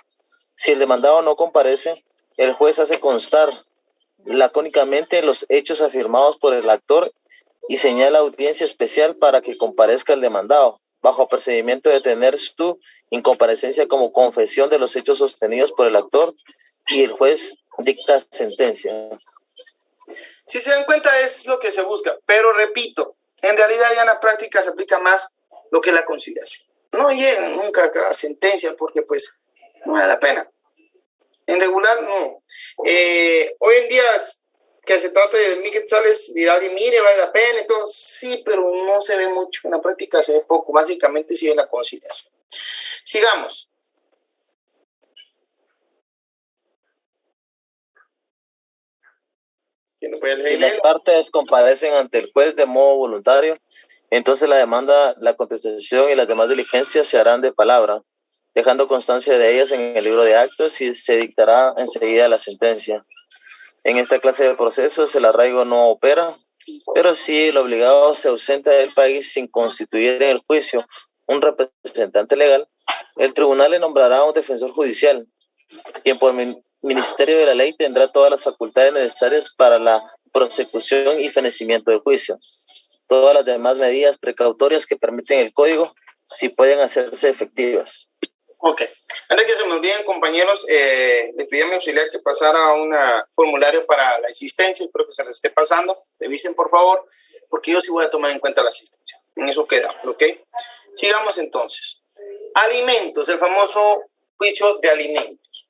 Si el demandado no comparece, el juez hace constar lacónicamente los hechos afirmados por el actor y señala audiencia especial para que comparezca el demandado, bajo apercibimiento de tener su incomparecencia como confesión de los hechos sostenidos por el actor, y el juez dicta sentencia. Si se dan cuenta, es lo que se busca, pero repito, en realidad ya en la práctica se aplica más lo que es la conciliación. No llegan nunca a cada sentencia porque pues no vale la pena. En regular, no. Hoy en día que se trata de 1000 quetzales, dirá alguien, mire, vale la pena y todo, sí, pero no se ve mucho. En la práctica se ve poco. Básicamente sí en la conciliación. Sigamos. Si las partes comparecen ante el juez de modo voluntario, entonces la demanda, la contestación y las demás diligencias se harán de palabra, dejando constancia de ellas en el libro de actas, y se dictará enseguida la sentencia. En esta clase de procesos el arraigo no opera, pero si el obligado se ausenta del país sin constituir en el juicio un representante legal, el tribunal le nombrará un defensor judicial, quien por Ministerio de la Ley tendrá todas las facultades necesarias para la prosecución y fenecimiento del juicio. Todas las demás medidas precautorias que permiten el código, si pueden hacerse efectivas. Ok. Antes que se me olviden, compañeros, le pedí a mi auxiliar que pasara un formulario para la asistencia. Espero que se les esté pasando. Revisen, por favor, porque yo sí voy a tomar en cuenta la asistencia. En eso quedamos, ¿ok? Sigamos entonces. Alimentos, el famoso juicio de alimentos.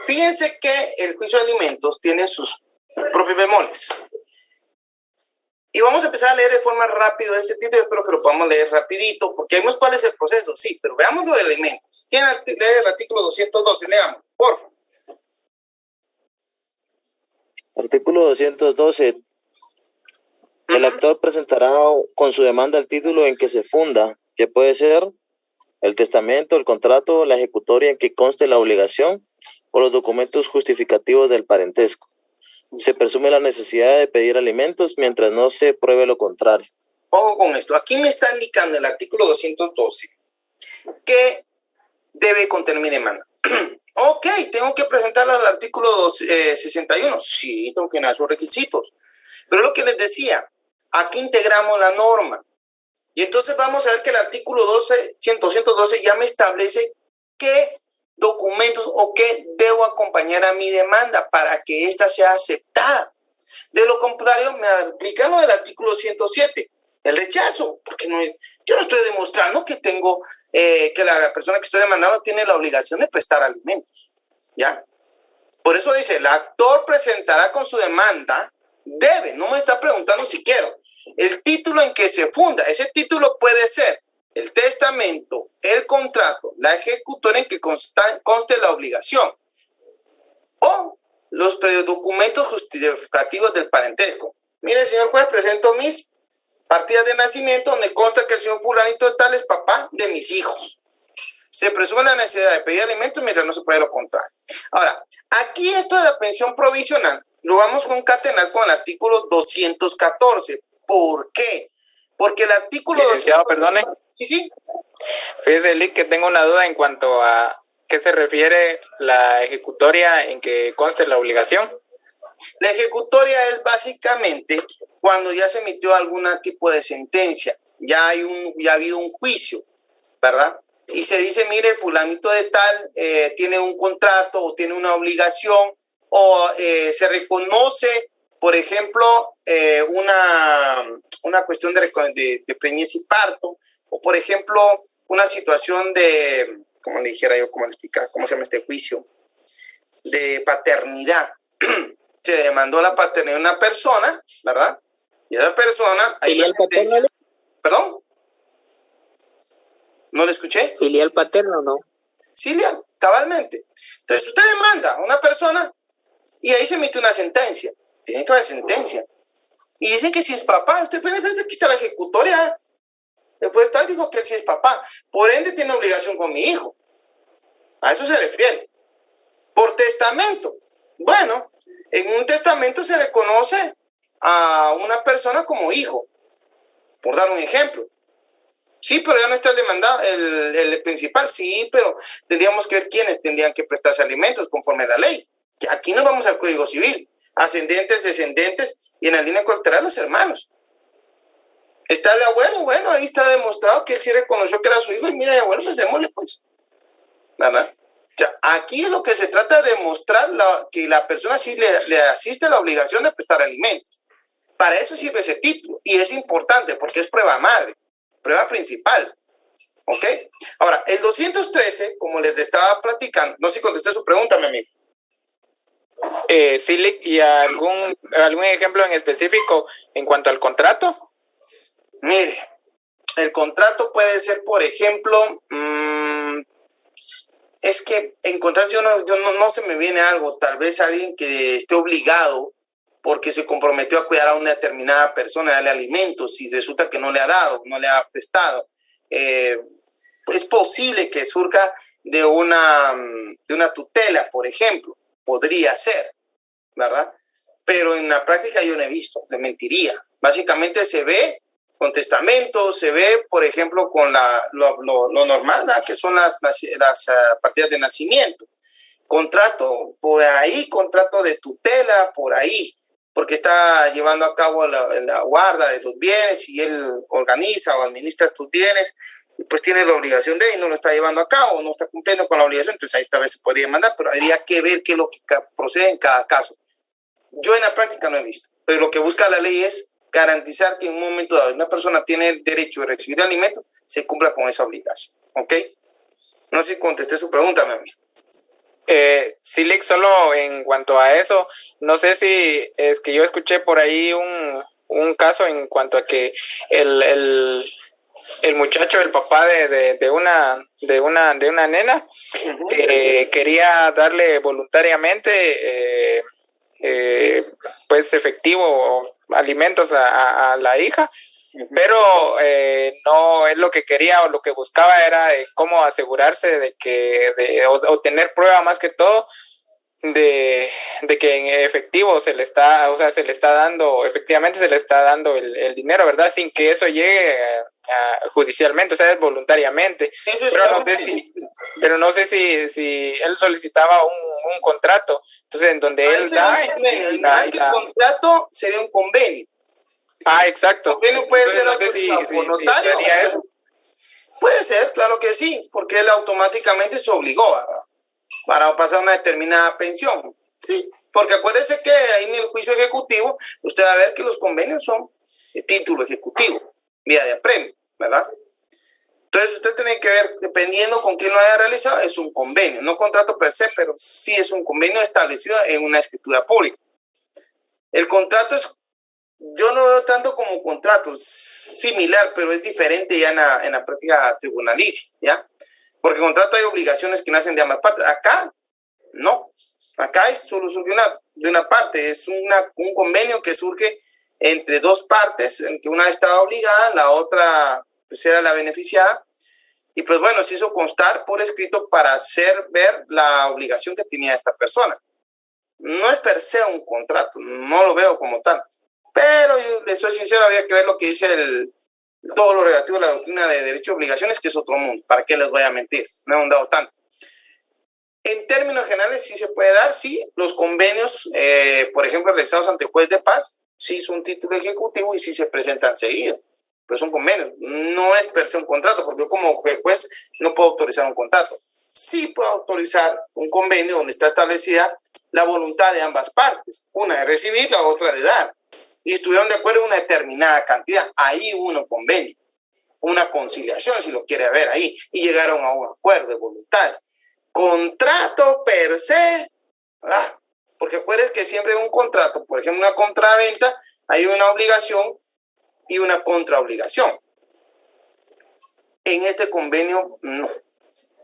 Fíjense que el juicio de alimentos tiene sus propios bemoles. Y vamos a empezar a leer de forma rápida este título. Espero que lo podamos leer rapidito, porque vemos cuál es el proceso. Sí, pero veamos lo de alimentos. ¿Quién lee el artículo 212? Leamos, por favor. Artículo 212. El actor presentará con su demanda el título en que se funda, que puede ser el testamento, el contrato, la ejecutoria en que conste la obligación o los documentos justificativos del parentesco. Se presume la necesidad de pedir alimentos mientras no se pruebe lo contrario. Ojo con esto. Aquí me está indicando el artículo 212 que debe contener mi demanda. Ok, tengo que presentarla al artículo 61. Sí, tengo que dar sus requisitos. Pero lo que les decía, aquí integramos la norma. Y entonces vamos a ver que el artículo 212 ya me establece qué documentos o qué debo acompañar a mi demanda para que ésta sea aceptada. De lo contrario, me aplica lo del artículo 107, el rechazo, porque yo no estoy demostrando que tengo, que la persona que estoy demandando tiene la obligación de prestar alimentos, ¿ya? Por eso dice, el actor presentará con su demanda, debe, no me está preguntando si quiero, el título en que se funda. Ese título puede ser el testamento, el contrato, la ejecutoria en que conste la obligación o los documentos justificativos del parentesco. Mire, señor juez, presento mis partidas de nacimiento donde consta que el señor fulanito de tal es papá de mis hijos. Se presume la necesidad de pedir alimentos mientras no se puede lo contrario. Ahora, aquí esto de la pensión provisional lo vamos a concatenar con el artículo 214. ¿Por qué? Porque el artículo... Licenciado, perdone. Sí. Fíjese, Lick, que tengo una duda en cuanto a qué se refiere la ejecutoria en que conste la obligación. La ejecutoria es básicamente cuando ya se emitió algún tipo de sentencia, ya ha habido un juicio, ¿verdad? Y se dice, mire, fulanito de tal tiene un contrato o tiene una obligación o se reconoce, por ejemplo, una cuestión de preñez y parto, o por ejemplo, una situación de, como le dijera yo, cómo le explicar, cómo se llama este juicio, de paternidad. Se demandó la paternidad de una persona, ¿verdad? Y esa persona... ¿Filial paterno? ¿Perdón? ¿No le escuché? ¿Filial paterno no? Filial, cabalmente. Entonces usted demanda a una persona y ahí se emite una sentencia. Tiene que haber sentencia. Y dicen que si es papá, usted puede ver, aquí está la ejecutoria. Después tal dijo que él sí es papá. Por ende tiene obligación con mi hijo. A eso se refiere. Por testamento. Bueno, en un testamento se reconoce a una persona como hijo. Por dar un ejemplo. Sí, pero ya no está el demandado, el principal. Sí, pero tendríamos que ver quiénes tendrían que prestarse alimentos conforme a la ley. Aquí nos vamos al Código Civil. Ascendentes, descendentes y en la línea colateral los hermanos. Está el abuelo, bueno, ahí está demostrado que él sí reconoció que era su hijo y mira, abuelo, pues démosle pues. ¿Verdad? O sea, aquí es lo que se trata de demostrar que la persona sí le asiste la obligación de prestar alimentos. Para eso sirve ese título y es importante porque es prueba madre, prueba principal. ¿Ok? Ahora, el 213, como les estaba platicando, no sé si contesté su pregunta, mi amigo. Sí, Lick, ¿y algún ejemplo en específico en cuanto al contrato? Mire, el contrato puede ser, por ejemplo, es que en contrato no se me viene algo, tal vez alguien que esté obligado porque se comprometió a cuidar a una determinada persona, darle alimentos y resulta que no le ha dado, no le ha prestado. Es posible que surja de una tutela, por ejemplo, podría ser, ¿verdad? Pero en la práctica yo no he visto, le mentiría. Básicamente se ve con testamentos, se ve, por ejemplo, con lo normal, ¿verdad? Que son las partidas de nacimiento. Contrato por ahí, contrato de tutela por ahí, porque está llevando a cabo la guarda de los bienes y él organiza o administra estos bienes, y pues tiene la obligación de él y no lo está llevando a cabo, no está cumpliendo con la obligación, entonces ahí tal vez se podría demandar, pero habría que ver qué es lo que procede en cada caso. Yo en la práctica no he visto, pero lo que busca la ley es garantizar que en un momento dado una persona tiene el derecho de recibir alimentos, se cumpla con esa obligación, ¿ok? No sé si contesté su pregunta, mi amigo. Sí, Lick, solo en cuanto a eso, no sé si es que yo escuché por ahí un caso en cuanto a que el muchacho, el papá de una nena, quería darle voluntariamente pues efectivo alimentos a la hija, pero no es lo que quería o lo que buscaba era cómo asegurarse de obtener prueba más que todo de que en efectivo efectivamente se le está dando el dinero, ¿verdad? Sin que eso llegue judicialmente, o sea, voluntariamente. Pero no sé si él solicitaba un contrato, entonces en donde él da el contrato sería un convenio. Ah, exacto. El convenio puede ser no sé si sería eso. Puede ser, claro que sí, porque él automáticamente se obligó, ¿verdad? Para pasar una determinada pensión. Sí, porque acuérdese que ahí en el juicio ejecutivo usted va a ver que los convenios son de título ejecutivo, vía de apremio, ¿verdad? Entonces usted tiene que ver, dependiendo con quién lo haya realizado, es un convenio, no contrato per se, pero sí es un convenio establecido en una escritura pública. El contrato es, yo no veo tanto como contrato, similar, pero es diferente ya en la práctica tribunalicia, ¿ya? Porque en contrato hay obligaciones que nacen de ambas partes. Acá, no. Acá solo surge de una parte. Es un convenio que surge entre dos partes, en que una estaba obligada, la otra pues, era la beneficiada. Y pues bueno, se hizo constar por escrito para hacer ver la obligación que tenía esta persona. no es per se un contrato, no lo veo como tal. Pero yo les soy sincero, había que ver lo que dice todo lo relativo a la doctrina de derechos y obligaciones, que es otro mundo. ¿Para qué les voy a mentir? No he ahondado tanto. En términos generales, sí se puede dar, sí, los convenios, por ejemplo, realizados ante juez de paz, sí son título ejecutivo y sí se presentan seguido. Pero son convenios, no es per se un contrato, porque yo como juez no puedo autorizar un contrato. Sí puedo autorizar un convenio donde está establecida la voluntad de ambas partes, una de recibir, la otra de dar, y estuvieron de acuerdo en una determinada cantidad. Ahí hubo un convenio, una conciliación, si lo quiere ver ahí, y llegaron a un acuerdo de voluntad. Contrato per se, porque acuérdense que siempre en un contrato, por ejemplo, una compraventa, hay una obligación y una contraobligación. En este convenio, no.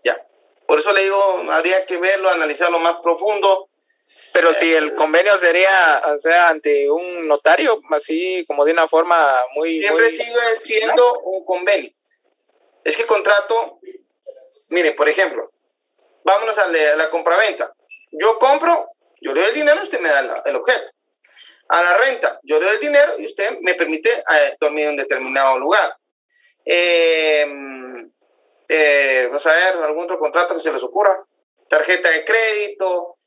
Ya. Por eso le digo, habría que verlo, analizarlo más profundo. Pero si el convenio sería, o sea, ante un notario, así como de una forma muy... Siempre sigue siendo un convenio. Es que contrato, mire, por ejemplo, vámonos a la compraventa. Yo compro, yo le doy el dinero, usted me da el objeto. A la renta, yo le doy el dinero y usted me permite dormir en un determinado lugar. Vamos a ver, algún otro contrato que se les ocurra. Tarjeta de crédito,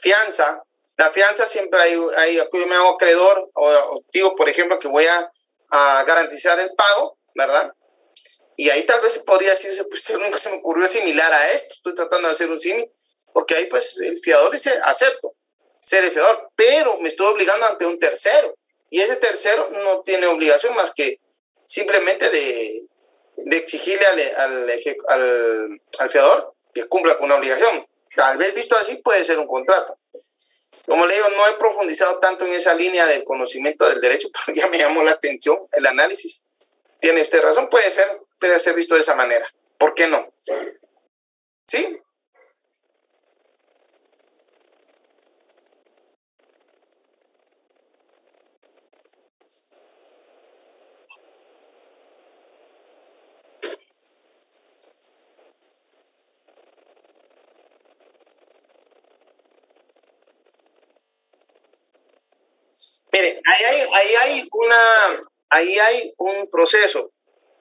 fianza. La fianza siempre hay yo me hago acreedor o digo, por ejemplo, que voy a garantizar el pago, ¿verdad? Y ahí tal vez podría decirse, pues nunca se me ocurrió similar a esto. Estoy tratando de hacer un símil, porque ahí pues el fiador dice, acepto ser el fiador, pero me estoy obligando ante un tercero. Y ese tercero no tiene obligación más que simplemente de exigirle al fiador que cumpla con una obligación. Tal vez visto así puede ser un contrato. Como le digo, no he profundizado tanto en esa línea del conocimiento del derecho, pero ya me llamó la atención el análisis. Tiene usted razón, puede ser visto de esa manera. ¿Por qué no? ¿Sí? Mire, ahí hay un proceso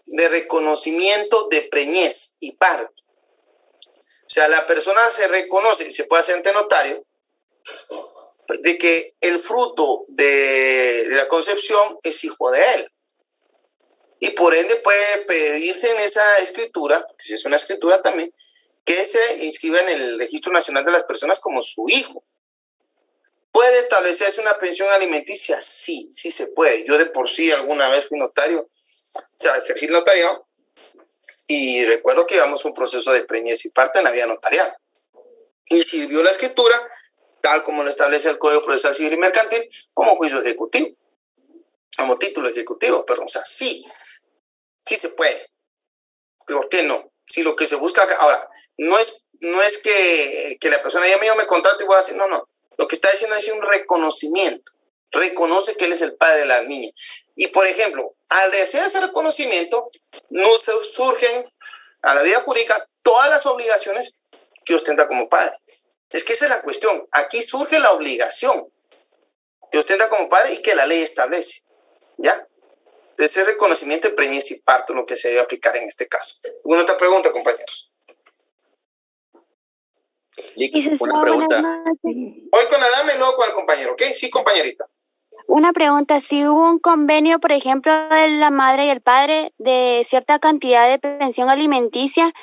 de reconocimiento de preñez y parto. O sea, la persona se reconoce y se puede hacer ante notario de que el fruto de la concepción es hijo de él. Y por ende puede pedirse en esa escritura, que si es una escritura también, que se inscriba en el Registro Nacional de las Personas como su hijo. ¿Puede establecerse una pensión alimenticia? Sí, sí se puede. Yo de por sí alguna vez fui notario, o sea, ejercí el notariado, y recuerdo que íbamos a un proceso de preñez y parto en la vía notarial. Y sirvió la escritura, tal como lo establece el Código Procesal Civil y Mercantil, como juicio ejecutivo, como título ejecutivo, pero o sea, sí se puede. ¿Por qué no? Si lo que se busca acá, ahora, no es que la persona ya me contrate y voy a decir, no. Lo que está diciendo es un reconocimiento. Reconoce que él es el padre de la niña. Y, por ejemplo, al hacer ese reconocimiento, no surgen a la vida jurídica todas las obligaciones que ostenta como padre. Es que esa es la cuestión. Aquí surge la obligación que ostenta como padre y que la ley establece. ¿Ya? Ese reconocimiento de preñez y parto, lo que se debe aplicar en este caso. ¿Alguna otra pregunta, compañeros? Una pregunta. Voy con Adame y luego con el compañero, ¿ok? Sí, compañerita. Una pregunta, si hubo un convenio, por ejemplo, de la madre y el padre de cierta cantidad de pensión alimenticia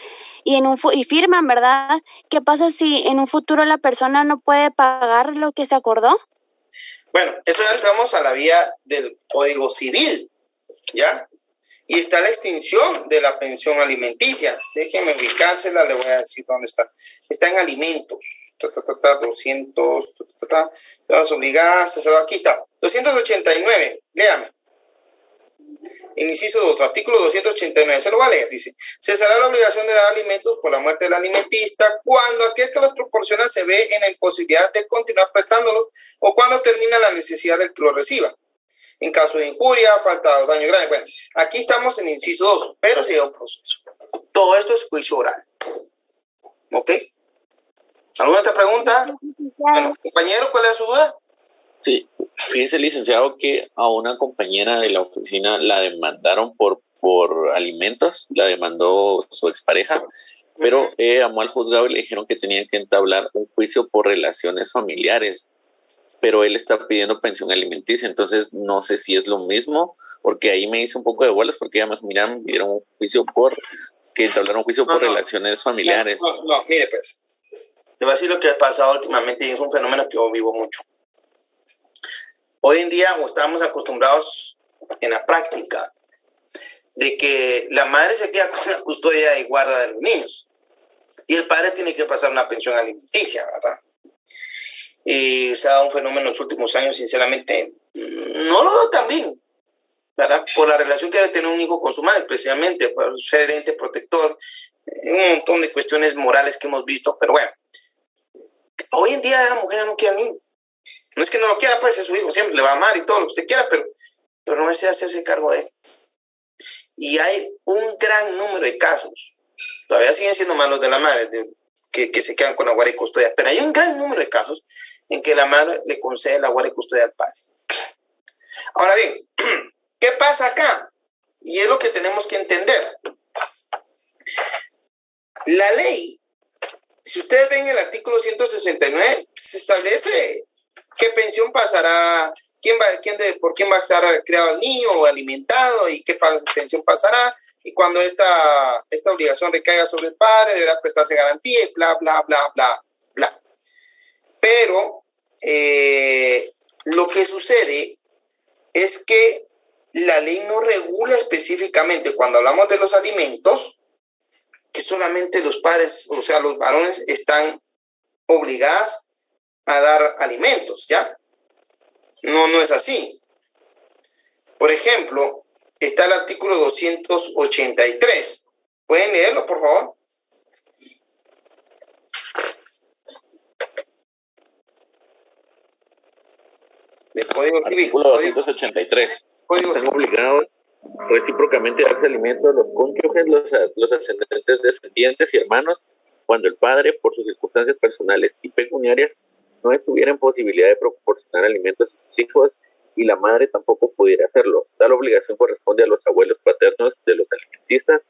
y firman, ¿verdad? ¿Qué pasa si en un futuro la persona no puede pagar lo que se acordó? Bueno, eso ya entramos a la vía del Código Civil, ¿ya? Y está la extinción de la pensión alimenticia. Déjenme ubicársela, le voy a decir dónde está. Está en alimentos. 200. Las obligadas. Aquí está. 289. Léame. En inciso 2, artículo 289. Se lo va a leer. Dice: cesará la obligación de dar alimentos por la muerte del alimentista cuando aquel que los proporciona se ve en la imposibilidad de continuar prestándolos o cuando termina la necesidad del que lo reciba. En caso de injuria, falta o daño grave. Bueno, aquí estamos en inciso 2, pero se lleva un proceso. Todo esto es juicio oral. ¿Ok? ¿Alguna otra pregunta? Bueno, compañero, ¿cuál es su duda? Sí, fíjese, licenciado, que a una compañera de la oficina la demandaron por alimentos, la demandó su expareja, pero llamó al juzgado y le dijeron que tenían que entablar un juicio por relaciones familiares, pero él está pidiendo pensión alimenticia, entonces no sé si es lo mismo, porque ahí me hice un poco de bolas, porque además, mira, me dieron un juicio entablaron un juicio por relaciones familiares. No, mire pues, le voy a decir lo que ha pasado últimamente y es un fenómeno que yo vivo mucho. Hoy en día estamos acostumbrados en la práctica de que la madre se queda con la custodia y guarda de los niños y el padre tiene que pasar una pensión alimenticia, ¿verdad? Y se ha dado un fenómeno en los últimos años, sinceramente, no lo veo tan bien, ¿verdad? Por la relación que debe tener un hijo con su madre, precisamente, por ser ente protector, un montón de cuestiones morales que hemos visto, pero bueno, hoy en día la mujer no quiere al niño. No es que no lo quiera, pues es su hijo, siempre le va a amar y todo lo que usted quiera, pero no desea hacerse cargo de él. Y hay un gran número de casos, todavía siguen siendo más los de la madre, que se quedan con la guardia y custodia, pero hay un gran número de casos en que la madre le concede la guardia y custodia al padre. Ahora bien, ¿qué pasa acá? Y es lo que tenemos que entender. La ley, si ustedes ven el artículo 169, se establece qué pensión pasará, por quién va a estar criado el niño o alimentado y qué pensión pasará. Y cuando esta obligación recaiga sobre el padre, deberá prestarse garantía y bla, bla, bla, bla, bla. Pero lo que sucede es que la ley no regula específicamente cuando hablamos de los alimentos, que solamente los padres, o sea, los varones están obligados a dar alimentos, ¿ya? No es así. Por ejemplo, está el artículo 283. ¿Pueden leerlo, por favor? Del Código Civil. Artículo 283. Están obligados recíprocamente a darse alimentos a los cónyuges, los ascendentes, descendientes y hermanos, cuando el padre, por sus circunstancias personales y pecuniarias, no estuviera en posibilidad de proporcionar alimentos a sus hijos y la madre tampoco pudiera hacerlo. Tal obligación corresponde a los abuelos paternos de los alimentistas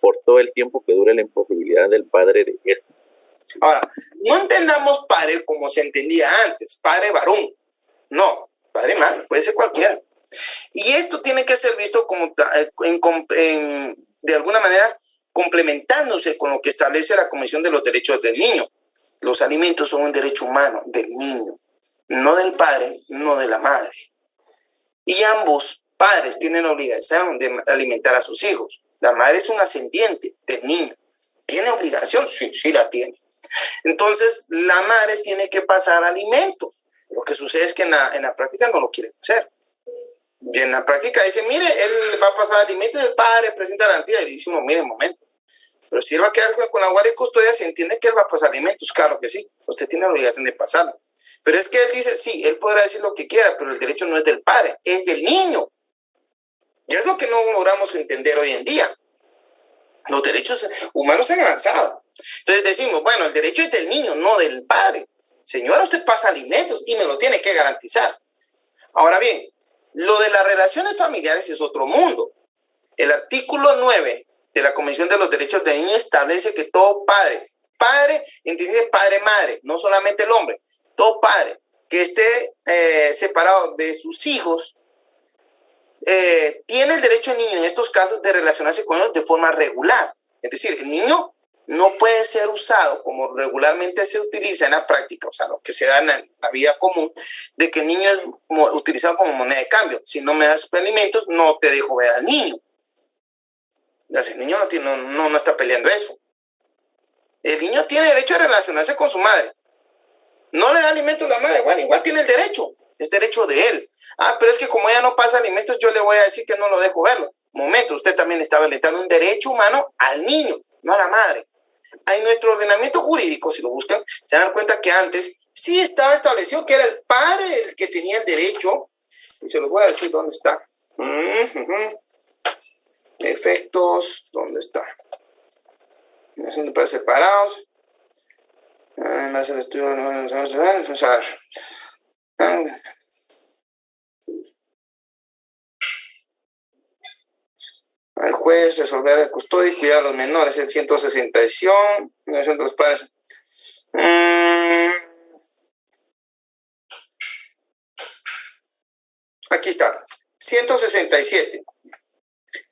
por todo el tiempo que dure la imposibilidad del padre de esto. Ahora, no entendamos padre como se entendía antes, padre varón. No, padre madre, puede ser cualquiera. Y esto tiene que ser visto como de alguna manera complementándose con lo que establece la Convención de los Derechos del Niño. Los alimentos son un derecho humano del niño, no del padre, no de la madre. Y ambos padres tienen la obligación de alimentar a sus hijos. La madre es un ascendiente del niño. ¿Tiene obligación? Sí la tiene. Entonces, la madre tiene que pasar alimentos. Lo que sucede es que en la práctica no lo quieren hacer. Y en la práctica dice, mire, él va a pasar alimentos, el padre presenta garantía y dice uno, mire, un momento. Pero si él va a quedar con la guardia y custodia, se entiende que él va a pasar alimentos. Claro que sí, usted tiene la obligación de pasarlo. Pero es que él dice, sí, él podrá decir lo que quiera, pero el derecho no es del padre, es del niño. Y es lo que no logramos entender hoy en día. Los derechos humanos han avanzado. Entonces decimos, bueno, el derecho es del niño, no del padre. Señora, usted pasa alimentos y me lo tiene que garantizar. Ahora bien, lo de las relaciones familiares es otro mundo. El artículo 9 de la Convención de los Derechos del Niño establece que todo padre, entiende padre-madre, no solamente el hombre, todo padre que esté separado de sus hijos, tiene el derecho el niño en estos casos de relacionarse con ellos de forma regular. Es decir, el niño no puede ser usado como regularmente se utiliza en la práctica, o sea, lo que se da en la vida común, de que el niño es utilizado como moneda de cambio. Si no me das alimentos, no te dejo ver al niño. Entonces, el niño no está peleando eso. El niño tiene derecho a relacionarse con su madre. No le da alimentos a la madre, bueno, igual tiene el derecho. Es derecho de él. Pero es que como ella no pasa alimentos, yo le voy a decir que no lo dejo verlo. Momento, usted también está violentando un derecho humano al niño, no a la madre. En nuestro ordenamiento jurídico, si lo buscan, se dan cuenta que antes sí estaba establecido que era el padre el que tenía el derecho. Y se los voy a decir dónde está. Efectos, ¿dónde está? Separados. Además, el estudio vamos a ver. Al juez resolver el custodio y cuidar a los menores, el 167, de los padres. Aquí está, 167.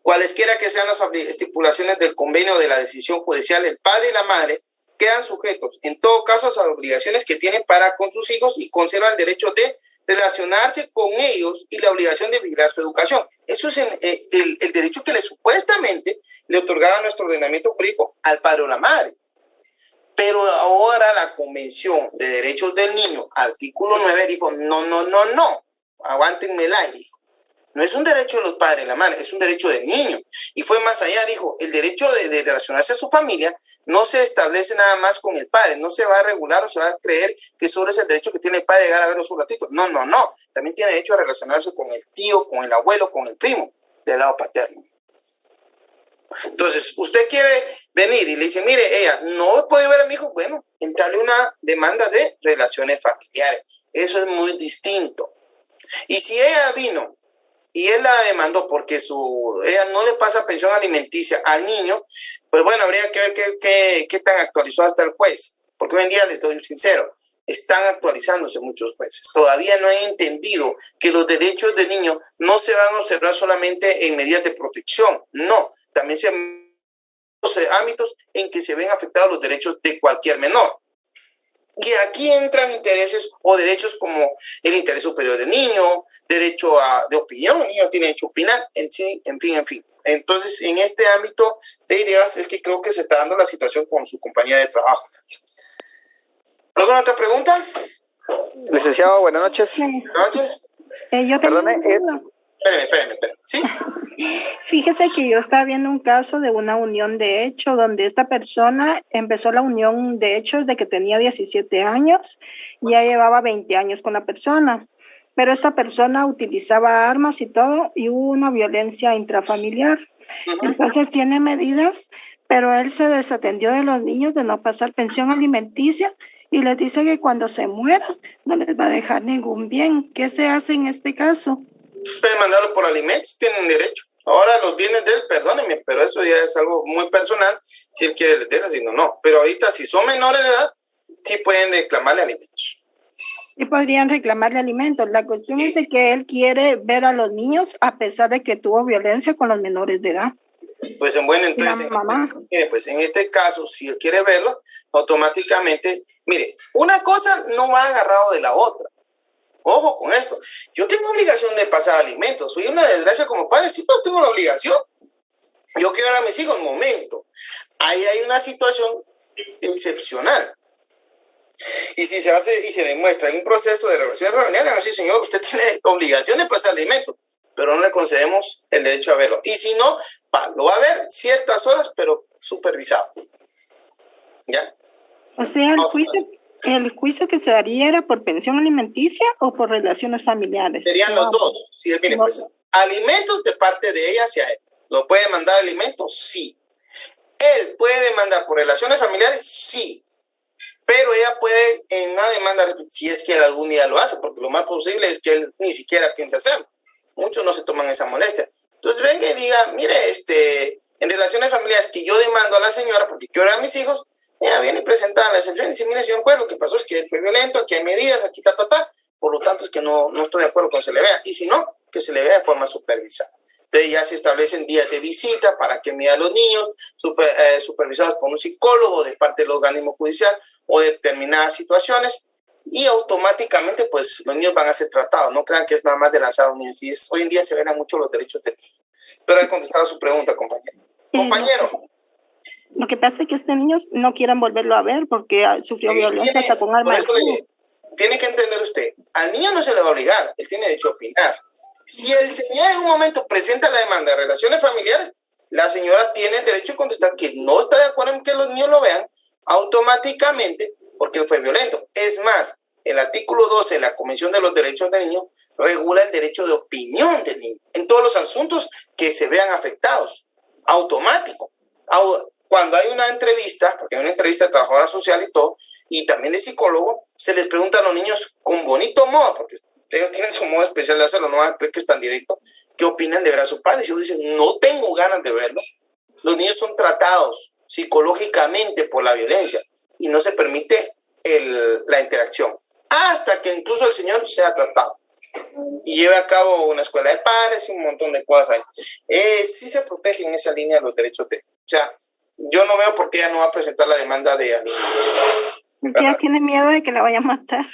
Cualesquiera que sean las estipulaciones del convenio de la decisión judicial, el padre y la madre quedan sujetos, en todo caso, a las obligaciones que tienen para con sus hijos y conservan el derecho de relacionarse con ellos y la obligación de vigilar su educación. Eso es el derecho que supuestamente le otorgaba nuestro ordenamiento jurídico al padre o la madre. Pero ahora la Convención de Derechos del Niño, artículo 9, dijo, no, aguántenme el aire. No es un derecho de los padres y la madre, es un derecho del niño. Y fue más allá, dijo, el derecho de relacionarse a su familia no se establece nada más con el padre, no se va a regular o se va a creer que solo es el derecho que tiene el padre de llegar a verlo un ratito. No, también tiene derecho a relacionarse con el tío, con el abuelo, con el primo, del lado paterno. Entonces, usted quiere venir y le dice, mire, ella no puede ver a mi hijo, bueno, entrarle una demanda de relaciones familiares. Eso es muy distinto. Y si ella vino y él la demandó porque ella no le pasa pensión alimenticia al niño, pues bueno, habría que ver qué tan actualizado está el juez. Porque hoy en día, les estoy sincero, están actualizándose muchos jueces. Todavía no he entendido que los derechos del niño no se van a observar solamente en medidas de protección. No, también se ámbitos en que se ven afectados los derechos de cualquier menor. Y aquí entran intereses o derechos como el interés superior del niño, derecho de opinión, el niño tiene derecho a opinar, en fin. Entonces, en este ámbito de ideas es que creo que se está dando la situación con su compañía de trabajo. ¿Alguna otra pregunta? Licenciado, buenas noches. Buenas noches. Yo Perdone. Espérame. ¿Sí? Fíjese que yo estaba viendo un caso de una unión de hecho donde esta persona empezó la unión de hecho desde que tenía 17 años y ya llevaba 20 años con la persona. Pero esta persona utilizaba armas y todo y hubo una violencia intrafamiliar. Entonces tiene medidas, pero él se desatendió de los niños de no pasar pensión alimenticia y les dice que cuando se mueran no les va a dejar ningún bien. ¿Qué se hace en este caso? Pueden mandarlo por alimentos, tienen derecho. Ahora los bienes de él, perdónenme, pero eso ya es algo muy personal. Si él quiere les deja, si no. Pero ahorita si son menores de edad, sí pueden reclamarle alimentos. Sí podrían reclamarle alimentos. La cuestión es de que él quiere ver a los niños a pesar de que tuvo violencia con los menores de edad. Pues bueno, entonces, pues en este caso, si él quiere verlo, automáticamente, mire, una cosa no va agarrado de la otra. Ojo con esto. Yo tengo obligación de pasar alimentos. Soy una desgracia como padre, sí, pero tengo la obligación. Yo quiero dar a mis hijos, momento. Ahí hay una situación excepcional. Y si se hace y se demuestra en un proceso de relaciones familiares, así, señor, usted tiene obligación de pasar alimentos, pero no le concedemos el derecho a verlo. Y si no, lo va a ver ciertas horas, pero supervisado. ¿Ya? O sea, el juicio que se daría era por pensión alimenticia o por relaciones familiares. Serían los dos. Sí, mire, pues, alimentos de parte de ella hacia él. ¿Lo puede mandar alimentos? Sí. ¿Él puede demandar por relaciones familiares? Sí. Pero ella puede en una demanda, si es que él algún día lo hace, porque lo más posible es que él ni siquiera piense hacerlo. Muchos no se toman esa molestia. Entonces venga y diga, mire, en relaciones familiares que yo demando a la señora porque quiero a mis hijos, ella viene y presenta la excepción y dice, mire, señor juez, lo que pasó es que él fue violento, aquí hay medidas, aquí por lo tanto es que no estoy de acuerdo con que se le vea. Y si no, que se le vea de forma supervisada. Entonces ya se establecen días de visita para que mida a los niños, supervisados por un psicólogo de parte del organismo judicial o de determinadas situaciones, y automáticamente pues los niños van a ser tratados. No crean que es nada más de lanzar a un niño. Hoy en día se ven mucho los derechos de niños. Pero he contestado su pregunta, compañero. Lo que pasa es que este niño no quieren volverlo a ver porque sufrió violencia hasta con arma de fuego. Tiene que entender usted, al niño no se le va a obligar, él tiene derecho a opinar. Si el señor en un momento presenta la demanda de relaciones familiares, la señora tiene el derecho a contestar que no está de acuerdo en que los niños lo vean automáticamente porque él fue violento. Es más, el artículo 12 de la Convención de los Derechos del Niño regula el derecho de opinión del niño en todos los asuntos que se vean afectados. Automático. Cuando hay una entrevista, porque hay una entrevista de trabajadora social y todo, y también de psicólogo, se les pregunta a los niños con bonito modo, porque ellos tienen su modo especial de hacerlo, no van a creer que es tan directo, qué opinan de ver a sus padres. Y ellos dicen, no tengo ganas de verlo. Los niños son tratados psicológicamente por la violencia y no se permite la interacción, hasta que incluso el señor sea tratado y lleve a cabo una escuela de padres y un montón de cosas ahí. Sí se protegen en esa línea los derechos de... O sea, yo no veo por qué ella no va a presentar la demanda de... Ella tiene miedo de que la vaya a matar,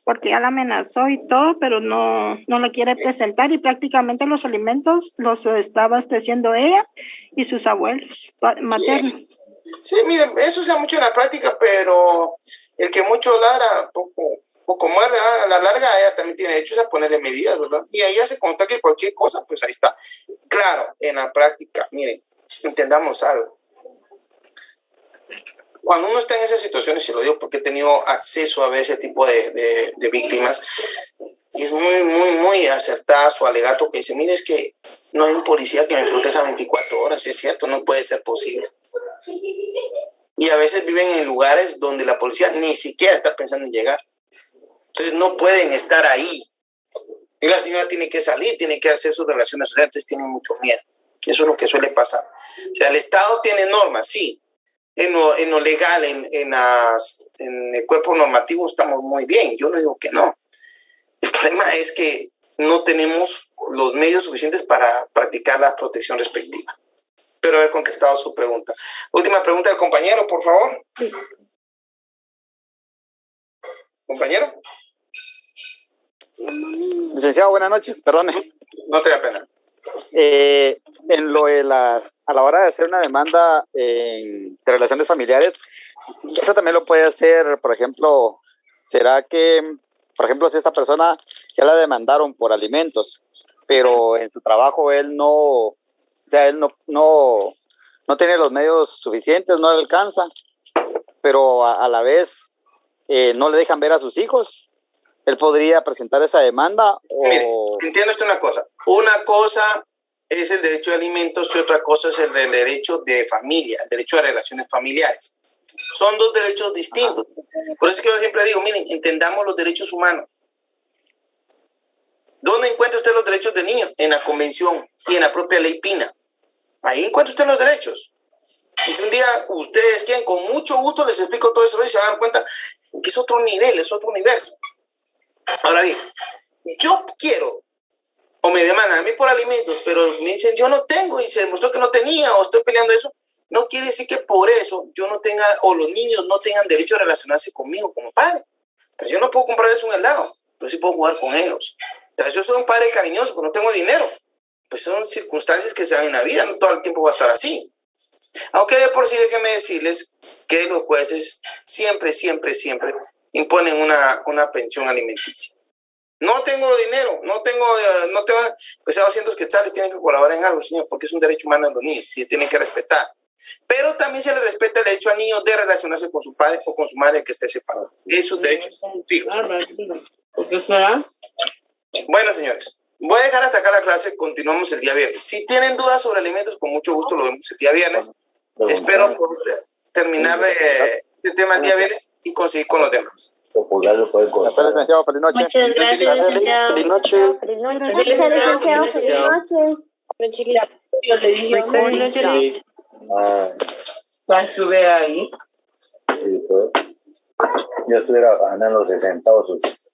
porque ya la amenazó y todo, pero no la quiere presentar, y prácticamente los alimentos los está abasteciendo ella y sus abuelos maternos. Sí, miren, eso se da mucho en la práctica, pero el que mucho ladra, poco muerde, a la larga ella también tiene derechos a ponerle medidas, ¿verdad? Y ahí hace consta que cualquier cosa, pues ahí está. Claro, en la práctica, miren, entendamos algo. Cuando uno está en esas situaciones, se lo digo porque he tenido acceso a ver ese tipo de víctimas, y es muy acertada su alegato que dice, mire, es que no hay un policía que me proteja 24 horas, es cierto, no puede ser posible. Y a veces viven en lugares donde la policía ni siquiera está pensando en llegar. Entonces no pueden estar ahí. Y la señora tiene que salir, tiene que hacer sus relaciones sociales, entonces tienen mucho miedo. Eso es lo que suele pasar. O sea, el Estado tiene normas, sí. En lo legal, en el cuerpo normativo estamos muy bien. Yo no digo que no. El problema es que no tenemos los medios suficientes para practicar la protección respectiva. Espero haber contestado su pregunta. Última pregunta del compañero, por favor. Sí. ¿Compañero? Licenciado, buenas noches, perdone. No te da pena. En lo de a la hora de hacer una demanda de relaciones familiares, eso también lo puede hacer, por ejemplo, ¿será que, por ejemplo, si esta persona ya la demandaron por alimentos, pero en su trabajo él no tiene los medios suficientes, no le alcanza, pero a la vez no le dejan ver a sus hijos? ¿Él podría presentar esa demanda? Mire, entiendo esto una cosa. Una cosa es el derecho de alimentos y otra cosa es el derecho de familia, el derecho a relaciones familiares. Son dos derechos distintos. Por eso es que yo siempre digo, miren, entendamos los derechos humanos. ¿Dónde encuentra usted los derechos del niño? En la Convención y en la propia Ley Pina. Ahí encuentra usted los derechos. Y si un día ustedes quieren, con mucho gusto les explico todo eso y se van a dar cuenta que es otro nivel, es otro universo. Ahora bien, yo quiero, o me demandan a mí por alimentos, pero me dicen yo no tengo y se demostró que no tenía o estoy peleando eso, no quiere decir que por eso yo no tenga, o los niños no tengan derecho a relacionarse conmigo como padre. Entonces yo no puedo comprarles un helado, pero sí puedo jugar con ellos. Entonces yo soy un padre cariñoso, pero no tengo dinero. Pues son circunstancias que se dan en la vida, no todo el tiempo va a estar así. Aunque de por sí déjenme decirles que los jueces siempre imponen una pensión alimenticia. No tengo dinero, no tengo, pues 200 quetzales tienen que colaborar en algo, señor, porque es un derecho humano de los niños y tienen que respetar. Pero también se le respeta el derecho al niño de relacionarse con su padre o con su madre que esté separado. Esos derechos fijos. Bueno, señores, voy a dejar hasta acá la clase, continuamos el día viernes. Si tienen dudas sobre alimentos, con mucho gusto lo vemos el día viernes. Espero poder terminar este tema el día viernes y conseguir con los demás. Feliz noche. Muchas gracias, licenciado. Feliz noche. Feliz noche, licenciado. Feliz noche. ¿Va a subir ahí? Yo estuviera ganando 60 o sus